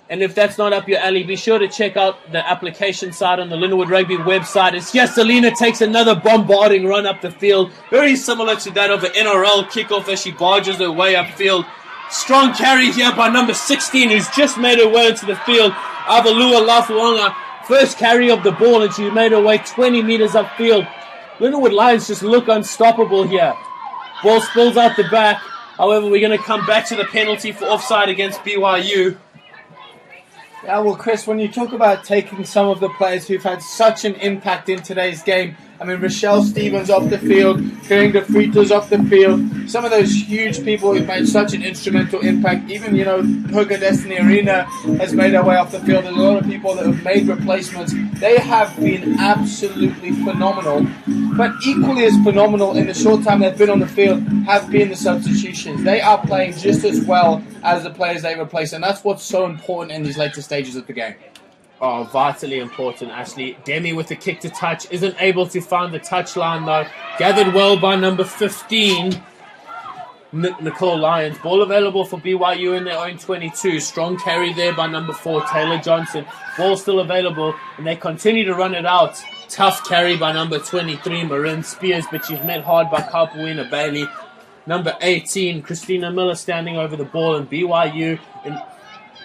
And if that's not up your alley, be sure to check out the application site on the Lindenwood Rugby website. As here, Selena takes another bombarding run up the field, very similar to that of an NRL kickoff as she barges her way upfield. Strong carry here by number 16, who's just made her way into the field. Avalua Lafuanga, first carry of the ball, and she made her way 20 meters upfield. Lindenwood Lions just look unstoppable here. Ball spills out the back. However, we're going to come back to the penalty for offside against BYU.
Yeah, well, Chris, when you talk about taking some of the players who've had such an impact in today's game, I mean, Rachelle Stevens off the field, Kering de Fritos off the field, some of those huge people who've made such an instrumental impact. Even, Hoga Destiny Arena has made their way off the field. There's a lot of people that have made replacements. They have been absolutely phenomenal. But equally as phenomenal in the short time they've been on the field have been the substitutions. They are playing just as well as the players they replace, and that's what's so important in these later stages of the game.
Oh, vitally important, Ashley. Demi with the kick to touch. Isn't able to find the touchline, though. Gathered well by number 15, Nicole Lyons. Ball available for BYU in their own 22. Strong carry there by number 4, Taylor Johnson. Ball still available, and they continue to run it out. Tough carry by number 23, Marin Spears, but she's met hard by Kapuina Bailey. Number 18, Christina Miller standing over the ball, and BYU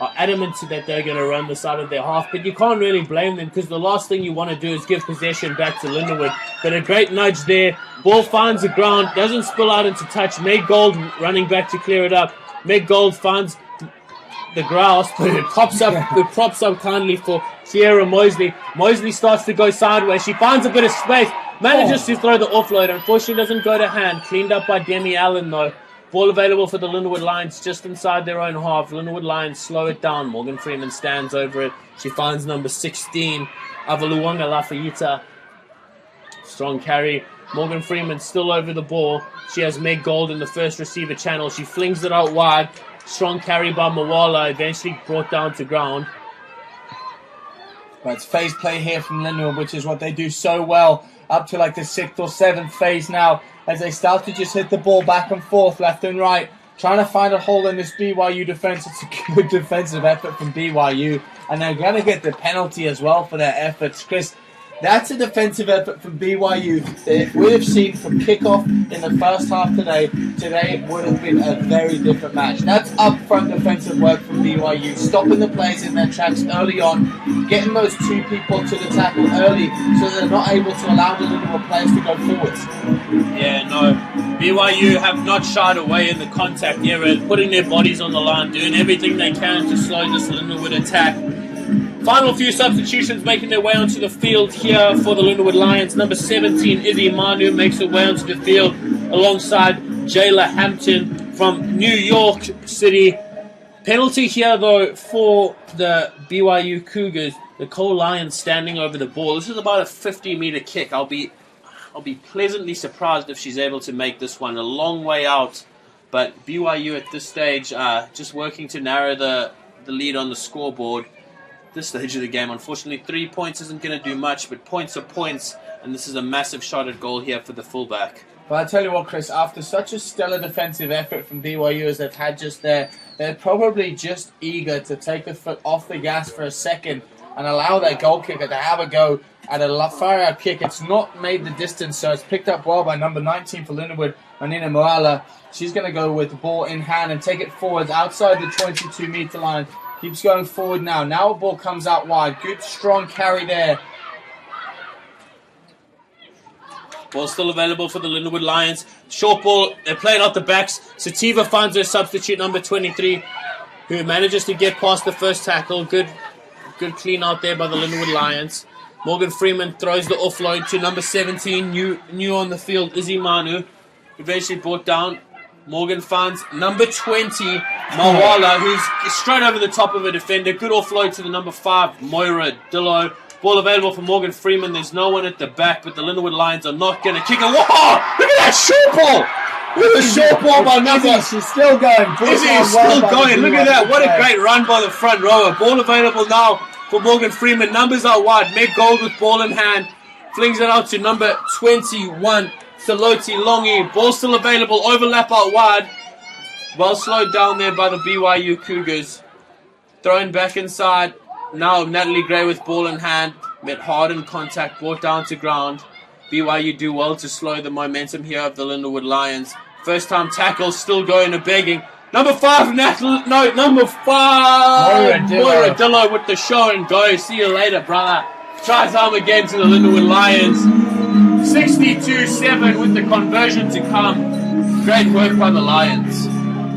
are adamant that they're going to run this out of their half, but you can't really blame them because the last thing you want to do is give possession back to Lindawood. But a great nudge there. Ball finds the ground, doesn't spill out into touch. Meg Gold running back to clear it up. Meg Gold finds the grouse, but it props up kindly for Sierra Mosley. Mosley starts to go sideways. She finds a bit of space, manages to throw the offload. Unfortunately, doesn't go to hand. Cleaned up by Demi Allen, though. Ball available for the Lindenwood Lions just inside their own half. Lindenwood Lions slow it down. Morgan Freeman stands over it. She finds number 16, Avaluanga Lafayette. Strong carry. Morgan Freeman still over the ball. She has Meg Gold in the first receiver channel. She flings it out wide. Strong carry by Mawala, eventually brought down to ground.
But it's phase play here from Lindenwood, which is what they do so well up to like the 6th or 7th phase now, as they start to just hit the ball back and forth, left and right, trying to find a hole in this BYU defense. It's a good defensive effort from BYU, and they're going to get the penalty as well for their efforts. Chris, that's a defensive effort from BYU that if we have seen from kickoff in the first half today would have been a very different match. That's upfront defensive work from BYU, stopping the players in their tracks early on, getting those two people to the tackle early so they're not able to allow the Lindenwood players to go forwards.
Yeah, no. BYU have not shied away in the contact era, putting their bodies on the line, doing everything they can to slow this Lindenwood attack. Final few substitutions making their way onto the field here for the Lindenwood Lions. Number 17, Izzy Manu, makes her way onto the field alongside Jayla Hampton from New York City. Penalty here, though, for the BYU Cougars. Nicole Lyons standing over the ball. This is about a 50-meter kick. I'll be pleasantly surprised if she's able to make this one. A long way out, but BYU at this stage just working to narrow the lead on the scoreboard. This stage of the game, unfortunately, 3 points isn't going to do much, but points are points, and this is a massive shot at goal here for the fullback.
But I tell you what, Chris, after such a stellar defensive effort from BYU as they've had just there, they're probably just eager to take the foot off the gas for a second and allow their goal kicker to have a go at a far-out kick. It's not made the distance, so it's picked up well by number 19 for Lindawood, Manina Moala. She's going to go with the ball in hand and take it forwards outside the 22-meter line. Keeps going forward now. Now a ball comes out wide. Good, strong carry there.
Ball still available for the Lindenwood Lions. Short ball, they're playing out the backs. Sativa finds her substitute, number 23, who manages to get past the first tackle. Good clean out there by the Lindenwood Lions. Morgan Freeman throws the offload to number 17, new on the field, Izzy Manu. Eventually brought down. Morgan finds number 20, Mawala, who's straight over the top of a defender. Good offload to the number 5, Moira Dillo. Ball available for Morgan Freeman. There's no one at the back, but the Lindenwood Lions are not going to kick it. Whoa! Look at that short ball! Look at the short ball by number.
She's still going.
Izzy is still going. Look at that. What a great run by the front rower. Ball available now for Morgan Freeman. Numbers are wide. Meg Gold with ball in hand. Flings it out to number 21, Saloti Longi. Ball still available. Overlap out wide. Well slowed down there by the BYU Cougars. Thrown back inside. Now Natalie Gray with ball in hand. Met hard in contact. Brought down to ground. BYU do well to slow the momentum here of the Lindenwood Lions. First time tackle. Still going to begging. Number 5, number 5. Moira Dillo with the show and go. See you later, brother. Try time again to the Lindenwood Lions. 62-7 with the conversion to come. Great work by the Lions.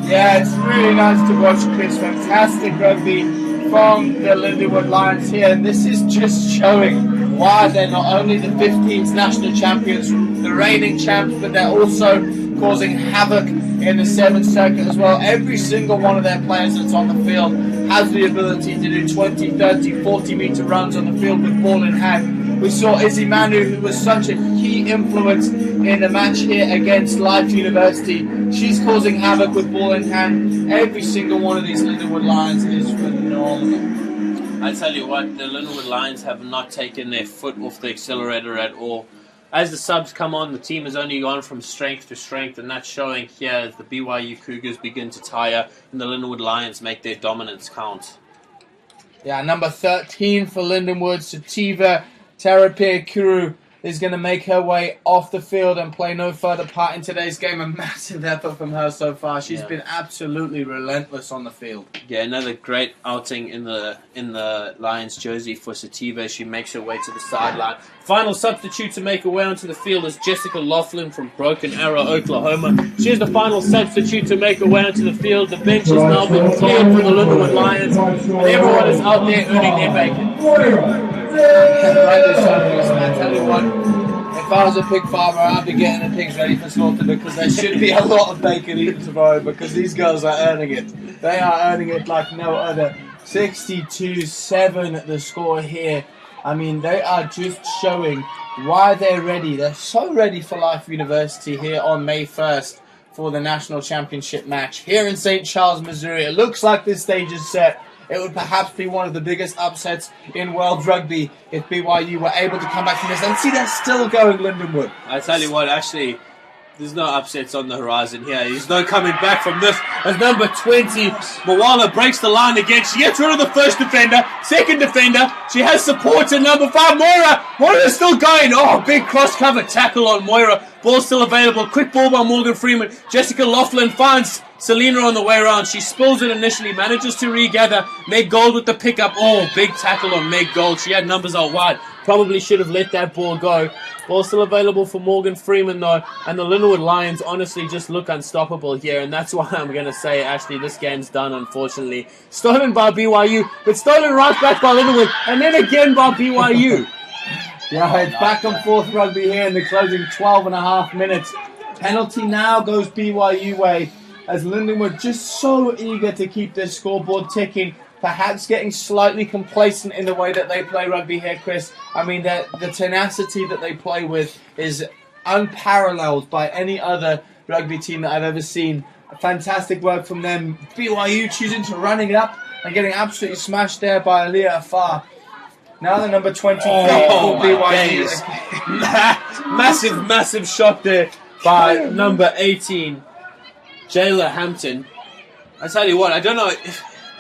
Yeah, it's really nice to watch, Chris. Fantastic rugby from the Lindenwood Lions here. And this is just showing why they're not only the 15th national champions, the reigning champs, but they're also causing havoc in the 7th circuit as well. Every single one of their players that's on the field has the ability to do 20, 30, 40-meter runs on the field with ball in hand. We saw Izzy Manu, who was such a key influence in the match here against Life University. She's causing havoc with ball in hand. Every single one of these Lindenwood Lions is phenomenal.
I tell you what, the Lindenwood Lions have not taken their foot off the accelerator at all. As the subs come on, the team has only gone from strength to strength, and that's showing here as the BYU Cougars begin to tire and the Lindenwood Lions make their dominance count.
Yeah, number 13 for Lindenwood, Sativa Terapia Kuru, is going to make her way off the field and play no further part in today's game. A massive effort from her so far. She's been absolutely relentless on the field.
Yeah, another great outing in the Lions jersey for Sativa. She makes her way to the sideline. Final substitute to make her way onto the field is Jessica Laughlin from Broken Arrow, Oklahoma. She's the final substitute to make her way onto the field. The bench has now been cleared for the Lindenwood Lions, and everyone is out there earning their bacon. I tell you what, if I was a pig farmer, I'd be getting the pigs ready for slaughter, because there should be a lot of bacon eaten tomorrow, because these girls are earning it. They are earning it like no other. 62-7 the score here. I mean, they are just showing why they're ready. They're so ready for Life University here on May 1st for the national championship match here in St. Charles, Missouri. It looks like this stage is set. It would perhaps be one of the biggest upsets in world rugby if BYU were able to come back from this. And see, they're still going, Lindenwood. I tell you what, actually, there's no upsets on the horizon here. There's no coming back from this. As number 20, Mawala breaks the line again. She gets rid of the first defender, second defender. She has support to number 5, Moira. Moira's still going. Oh, big cross-cover tackle on Moira. Ball still available. Quick ball by Morgan Freeman. Jessica Laughlin finds Selena on the way around. She spills it initially, manages to regather. Meg Gold with the pickup. Oh, big tackle on Meg Gold. She had numbers out wide. Probably should have let that ball go. Ball still available for Morgan Freeman, though. And the Lindenwood Lions honestly just look unstoppable here. And that's why I'm going to say, actually, this game's done, unfortunately. Stolen by BYU, but stolen right back by Lindenwood. And then again by BYU.
Yeah, it's back and forth rugby here in the closing 12 and a half minutes. Penalty now goes BYU way, as Lindenwood just so eager to keep their scoreboard ticking, perhaps getting slightly complacent in the way that they play rugby here, Chris. I mean, the tenacity that they play with is unparalleled by any other rugby team that I've ever seen. Fantastic work from them. BYU choosing to running it up and getting absolutely smashed there by Aliyah Afar. Now the number 23 for BYU.
Massive shot there by number 18, Jayla Hampton. I tell you what, I don't know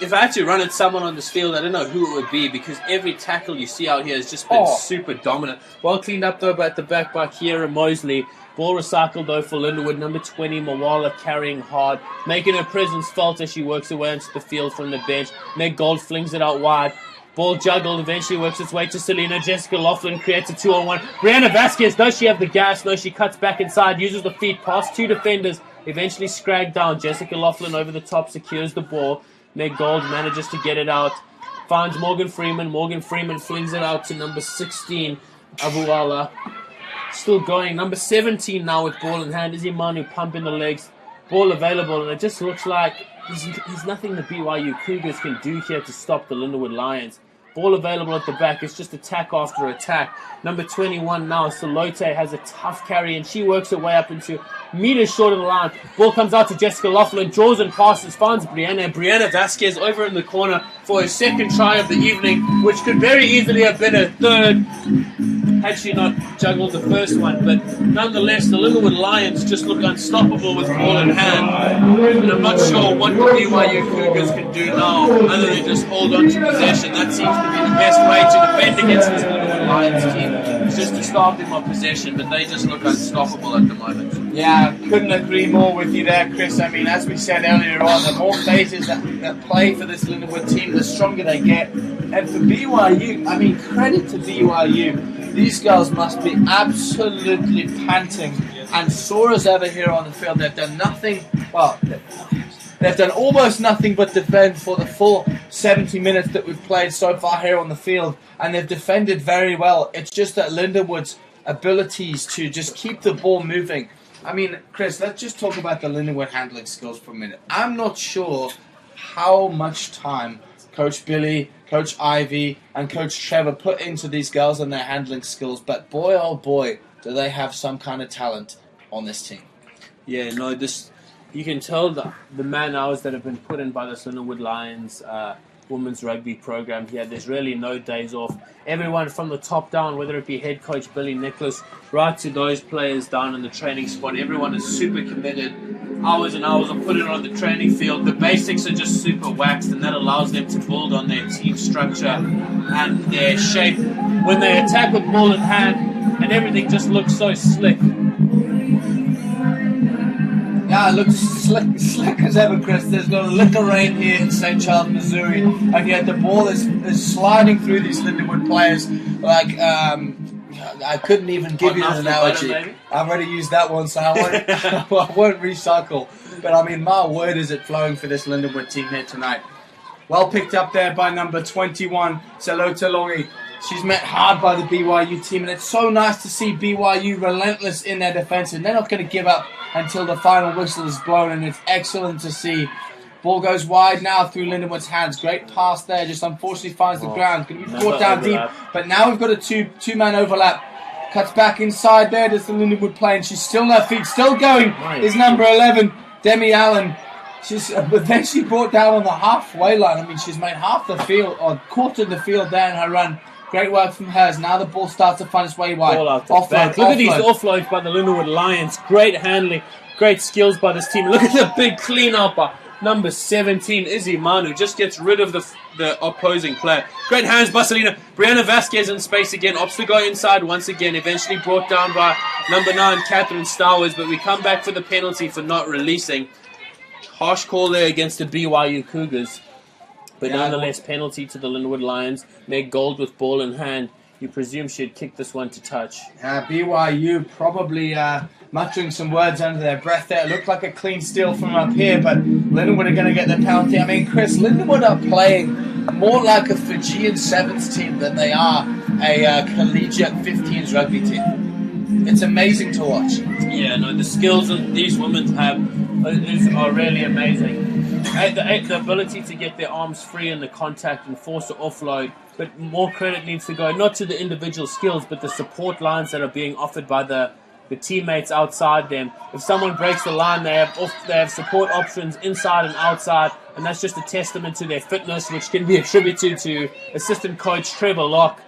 if I had to run at someone on this field, I don't know who it would be, because every tackle you see out here has just been super dominant. Well cleaned up though at the back by Kiera Mosley. Ball recycled though for Lindawood. Number 20, Mawala carrying hard, making her presence felt as she works her way into the field from the bench. Meg Gold flings it out wide. Ball juggled, eventually works its way to Selena. Jessica Laughlin creates a 2-on-1. Brianna Vasquez, does she have the gas? No, she cuts back inside, uses the feet past two defenders, eventually scragged down. Jessica Laughlin over the top, secures the ball. Meg Gold manages to get it out. Finds Morgan Freeman. Morgan Freeman flings it out to number 16, Abuala. Still going. Number 17 now with ball in hand. Izzy Manu pumping the legs. Ball available, and it just looks like there's nothing the BYU Cougars can do here to stop the Lindenwood Lions. Ball available at the back. It's just attack after attack. Number 21 now, Salote has a tough carry, and she works her way up into meters short of the line. Ball comes out to Jessica Laughlin, draws and passes, finds Brianna Vasquez over in the corner for her second try of the evening, which could very easily have been her third had she not juggled the first one. But nonetheless, the Lindenwood Lions just look unstoppable with ball in hand. And I'm not sure what the BYU Cougars can do now other than just hold on to possession. That seems to be the best way to defend against this Lindenwood Lions team. It's just to starve them on possession, but they just look unstoppable at the moment.
Yeah, couldn't agree more with you there, Chris. I mean, as we said earlier on, the more phases that play for this Lindenwood team, the stronger they get. And for BYU, I mean, credit to BYU. These girls must be absolutely panting and sore as ever here on the field. They've done nothing, well, they've done almost nothing but defend for the full 70 minutes that we've played so far here on the field. And they've defended very well. It's just that Lindenwood's abilities to just keep the ball moving. I mean, Chris, let's just talk about the Lindenwood handling skills for a minute. I'm not sure how much time Coach Billy, Coach Ivy, and Coach Trevor put into these girls and their handling skills, but boy, oh boy, do they have some kind of talent on this team.
Yeah, no, you can tell the man hours that have been put in by the Lindenwood Lions women's rugby program here. There's really no days off. Everyone from the top down, whether it be head coach Billy Nicholas, right to those players down in the training squad, everyone is super committed. Hours and hours are put in on the training field. The basics are just super waxed, and that allows them to build on their team structure and their shape when they attack with ball in hand, and everything just looks so slick.
Yeah, it looks slick as ever, Chris. There's no liquor rain here in St. Charles, Missouri, and yet the ball is sliding through these Lindenwood players like I couldn't even give you an analogy. I've already used that one, so I won't recycle. But I mean, my word, is it flowing for this Lindenwood team here tonight. Well picked up there by number 21, Salota Longi. She's met hard by the BYU team, and it's so nice to see BYU relentless in their defense, and they're not going to give up until the final whistle is blown, and it's excellent to see. Ball goes wide now through Lindenwood's hands. Great pass there, just unfortunately finds the ground. Going to be brought down deep, but now we've got a two-man overlap. Cuts back inside there, does the Lindenwood play, and she's still on her feet, still going, is number 11, Demi Allen. She's eventually brought down on the halfway line. I mean, she's made half the field, or quartered the field there in her run. Great work from hers. Now the ball starts to find its way wide.
Look at these offloads by the Lindenwood Lions. Great handling, great skills by this team. Look at the big clean-up by number 17, Izzy Manu. Just gets rid of the opposing player. Great hands by Selena. Brianna Vasquez in space again. Opts to go inside once again. Eventually brought down by number 9, Catherine Stowers. But we come back for the penalty for not releasing. Harsh call there against the BYU Cougars. But nonetheless, penalty to the Lindenwood Lions. Meg Gold with ball in hand. You presume she'd kick this one to touch.
BYU probably muttering some words under their breath there. It looked like a clean steal from up here, but Lindenwood are going to get the penalty. I mean, Chris, Lindenwood are playing more like a Fijian Sevens team than they are a collegiate 15s rugby team. It's amazing to watch.
Yeah, no, the skills that these women have are really amazing. The ability to get their arms free in the contact and force an offload, but more credit needs to go not to the individual skills, but the support lines that are being offered by the teammates outside them. If someone breaks the line, they have support options inside and outside, and that's just a testament to their fitness, which can be attributed to assistant coach Trevor Locke.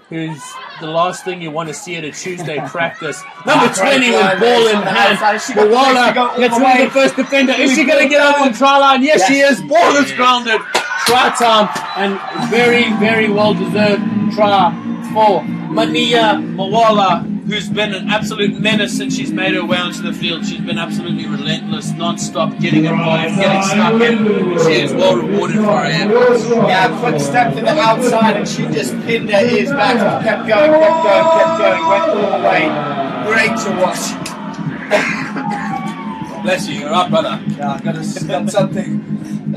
who's the last thing you want to see at a Tuesday practice. Number 20 with ball in hand. Mawala gets rid of the first defender. Is she going to get over the try line? Yes, she is. Ball is grounded. Try time, and very, very well-deserved try for Mania Mawala, who's been an absolute menace since she's made her way onto the field. She's been absolutely relentless, non-stop, getting involved, getting stuck in, and she is well rewarded for her efforts.
Yeah, quick step to the outside, and she just pinned her ears back and kept going, went all the way. Great to watch.
Bless you, you're up, brother.
Yeah, I've got something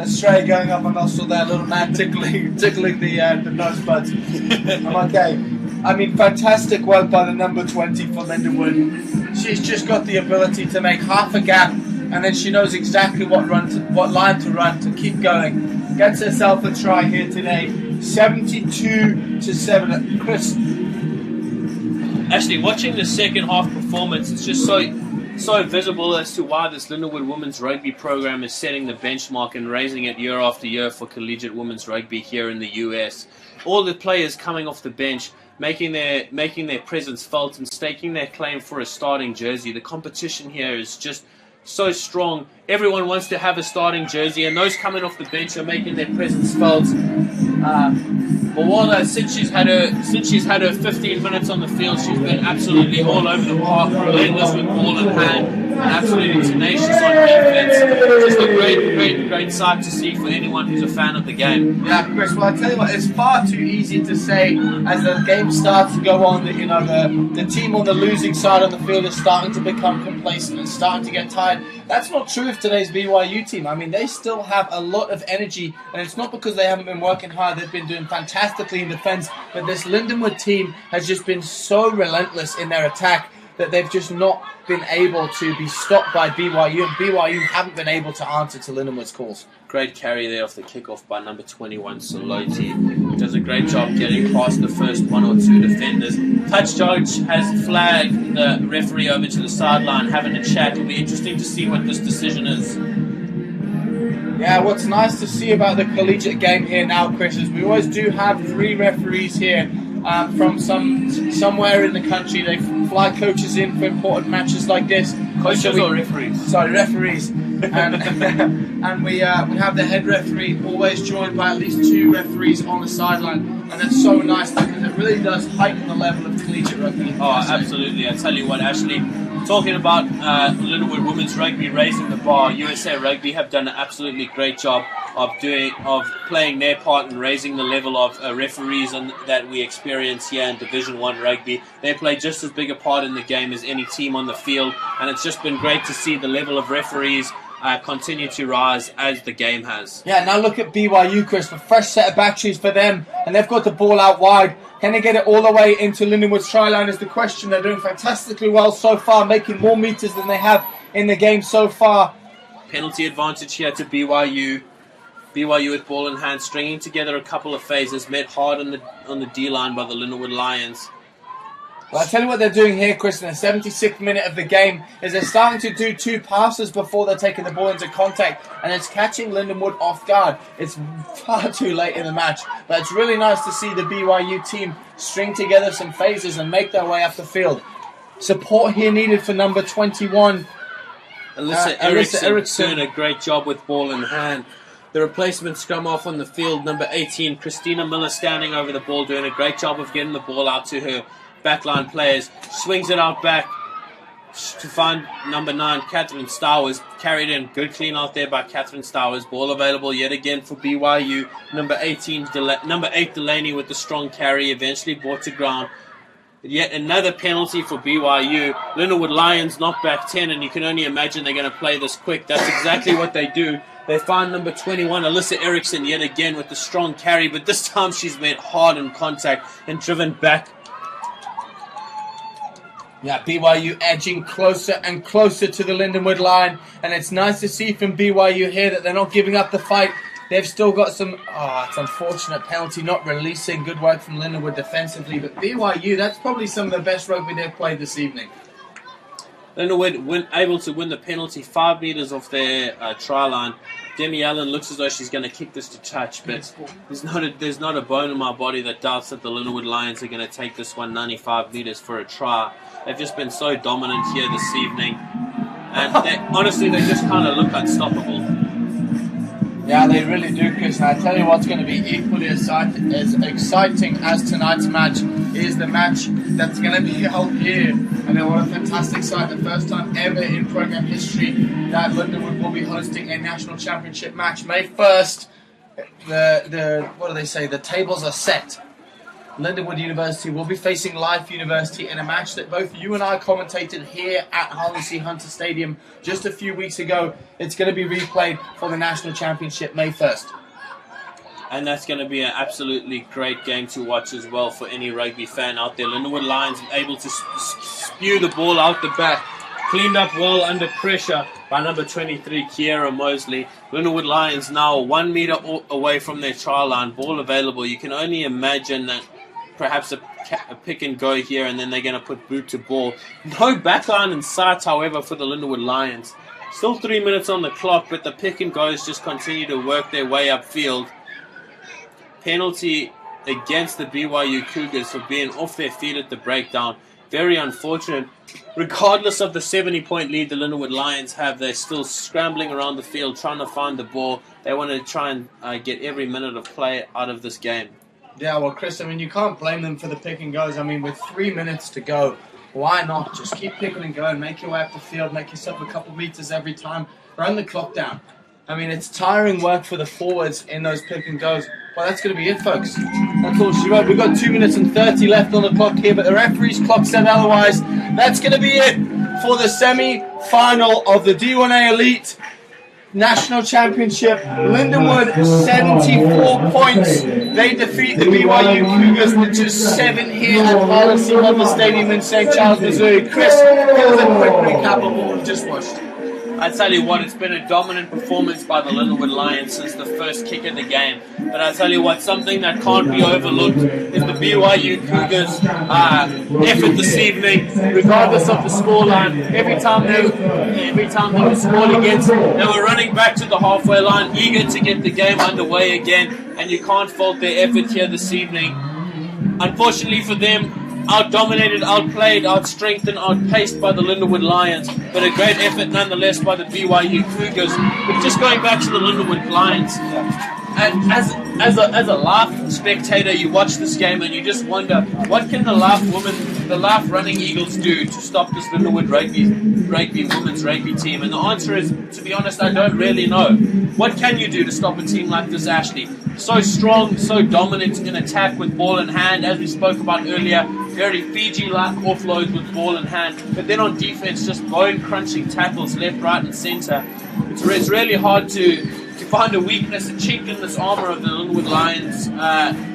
stray going up my nostril there, little man tickling the nose buds. I'm okay. I mean, fantastic work by the number 20 for Lindenwood. She's just got the ability to make half a gap, and then she knows exactly what line to run to keep going. Gets herself a try here today. 72-7. Chris.
Actually, watching the second half performance, it's just so visible as to why this Lindenwood women's rugby program is setting the benchmark and raising it year after year for collegiate women's rugby here in the US. All the players coming off the bench, making their presence felt and staking their claim for a starting jersey. The competition here is just so strong. Everyone wants to have a starting jersey, and those coming off the bench are making their presence felt. Mawala, since she's had her 15 minutes on the field, she's been absolutely all over the park, relentless with ball in hand, and absolutely tenacious on defense. Just a great sight to see for anyone who's a fan of the game.
Yeah, Chris. Well, I tell you what, it's far too easy to say as the game starts to go on that the team on the losing side of the field is starting to become complacent and starting to get tired. That's not true of today's BYU team. I mean, they still have a lot of energy, and it's not because they haven't been working hard. They've been doing fantastically in defense, but this Lindenwood team has just been so relentless in their attack that they've just not been able to be stopped by BYU, and BYU haven't been able to answer to Lindenwood's calls.
Great carry there off the kickoff by number 21, Soloti. Does a great job getting past the first one or two defenders. Touch judge has flagged the referee over to the sideline, having a chat. It'll be interesting to see what this decision is.
Yeah, what's nice to see about the collegiate game here now, Chris, is we always do have 3 referees here from somewhere in the country. They fly coaches in for important matches like this.
Coaches or referees?
Sorry, referees. And we have the head referee always joined by at least 2 referees on the sideline, and that's so nice because it really does heighten the level of collegiate rugby.
Oh, absolutely. I tell you what, Ashley, talking about Lindenwood women's rugby raising the bar, USA Rugby have done an absolutely great job of playing their part in raising the level of referees that we experience here in Division 1 rugby. They play just as big a part in the game as any team on the field, and it's just been great to see the level of referees continue to rise as the game has.
Yeah, now look at BYU, Chris, a fresh set of batteries for them, and they've got the ball out wide. Can they get it all the way into Lindenwood's try line is the question. They're doing fantastically well so far, making more meters than they have in the game so far.
Penalty advantage here to BYU. BYU with ball in hand, stringing together a couple of phases, met hard on the D-line by the Lindenwood Lions.
Well, I'll tell you what they're doing here, Chris, in the 76th minute of the game, is they're starting to do 2 passes before they're taking the ball into contact, and it's catching Lindenwood off guard. It's far too late in the match, but it's really nice to see the BYU team string together some phases and make their way up the field. Support here needed for number 21.
Alyssa Erickson doing a great job with ball in hand. The replacement scrum off on the field, number 18, Christina Miller standing over the ball, doing a great job of getting the ball out to her backline players. Swings it out back to find number 9, Catherine Stowers. Carried in. Good clean out there by Catherine Stowers. Ball available yet again for BYU. Number 8, Delaney with the strong carry. Eventually brought to ground. Yet another penalty for BYU. Lindenwood Lions knock back 10, and you can only imagine they're going to play this quick. That's exactly what they do. They find number 21, Alyssa Erickson, yet again with the strong carry, but this time she's made hard in contact and driven back.
Yeah, BYU edging closer and closer to the Lindenwood line, and it's nice to see from BYU here that they're not giving up the fight. They've still got some, it's unfortunate penalty, not releasing. Good work from Lindenwood defensively, but BYU, that's probably some of the best rugby they've played this evening.
Lindenwood able to win the penalty 5 meters off their try line. Demi Allen looks as though she's going to kick this to touch, but there's not a bone in my body that doubts that the Lindenwood Lions are going to take this one 95 meters for a try. They've just been so dominant here this evening, and honestly, they just kind of look unstoppable.
Yeah, they really do, Chris. And I tell you what's going to be equally as exciting as tonight's match is the match that's going to be held here. I mean, what a fantastic sight. The first time ever in program history that Lindenwood will be hosting a national championship match. May 1st, what do they say? The tables are set. Lindenwood University will be facing Life University in a match that both you and I commentated here at Harlan C. Hunter Stadium just a few weeks ago. It's going to be replayed for the National Championship May 1st.
And that's going to be an absolutely great game to watch as well for any rugby fan out there. Lindenwood Lions able to spew the ball out the back. Cleaned up well under pressure by number 23, Kiera Mosley. Lindenwood Lions now 1 meter away from their try line. Ball available. You can only imagine that perhaps a pick and go here, and then they're going to put boot to ball. No backline in sight, however, for the Lindenwood Lions. Still 3 minutes on the clock, but the pick and goes just continue to work their way upfield. Penalty against the BYU Cougars for being off their feet at the breakdown. Very unfortunate. Regardless of the 70-point lead the Lindenwood Lions have, they're still scrambling around the field trying to find the ball. They want to try and get every minute of play out of this game.
Yeah, well, Chris, I mean, you can't blame them for the pick and goes. I mean, with 3 minutes to go, why not? Just keep picking and going, make your way up the field, make yourself a couple meters every time, run the clock down. I mean, it's tiring work for the forwards in those pick and goes. Well, that's going to be it, folks. That's all she wrote. We've got 2 minutes and 30 left on the clock here, but the referee's clock said otherwise. That's going to be it for the semi-final of the D1A Elite National Championship. Lindenwood, 74 points. They defeat the BYU Cougars with just 7 here at Harlan C. Hunter Stadium in St. Charles, Missouri. Chris, give us a quick recap of what we've just watched.
I tell you what, it's been a dominant performance by the Lindenwood Lions since the first kick of the game. But I tell you what, something that can't be overlooked is the BYU Cougars' effort this evening, regardless of the scoreline. Every time they were scored against, they were running back to the halfway line, eager to get the game underway again. And you can't fault their effort here this evening. Unfortunately for them, out-dominated, outplayed, outstrengthened, outpaced by the Lindenwood Lions, but a great effort nonetheless by the BYU Cougars. But just going back to the Lindenwood Lions, and as a live spectator, you watch this game and you just wonder, what can the live running Eagles do to stop this Lindenwood women's rugby team? And the answer is, to be honest, I don't really know. What can you do to stop a team like this, Ashley? So strong, so dominant in attack with ball in hand, as we spoke about earlier. Very Fiji-like offloads with ball in hand. But then on defense, just bone-crunching tackles left, right, and center. It's really hard to find a weakness, a chink in this armor of the Lindenwood Lions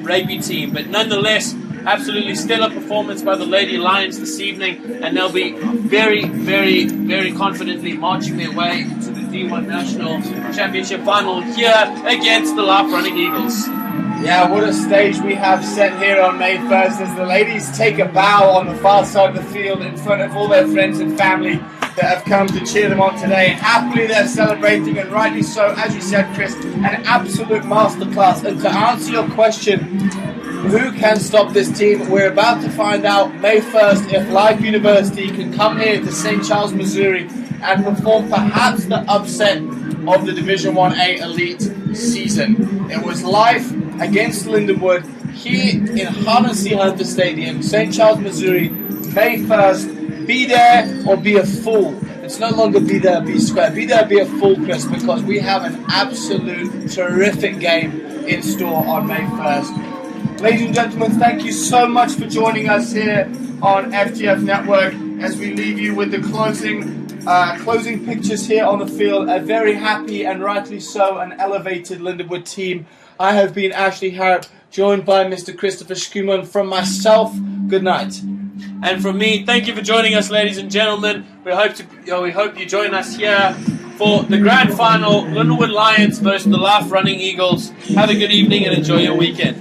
rugby team. But nonetheless, absolutely stellar performance by the Lady Lions this evening, and they'll be very, very, very confidently marching their way to the D1 National Championship final here against the Life Running Eagles.
Yeah, what a stage we have set here on May 1st as the ladies take a bow on the far side of the field in front of all their friends and family that have come to cheer them on today. Happily they're celebrating, and rightly so, as you said, Chris, an absolute masterclass. And to answer your question, who can stop this team? We're about to find out May 1st if Life University can come here to St. Charles, Missouri and perform perhaps the upset of the Division 1A Elite season. It was Life against Lindenwood here in Harlan C. Hunter Stadium, St. Charles, Missouri, May 1st. Be there or be a fool. It's no longer be there, be square. Be there, be a fool, Chris, because we have an absolute terrific game in store on May 1st. Ladies and gentlemen, thank you so much for joining us here on FGF Network as we leave you with the closing pictures here on the field. A very happy and rightly so an elevated Lindenwood team. I have been Ashley Harrop, joined by Mr. Christopher Schumann. From myself, good night.
And from me, thank you for joining us, ladies and gentlemen. We hope you join us here for the grand final, Lindenwood Lions versus the Life Running Eagles. Have a good evening and enjoy your weekend.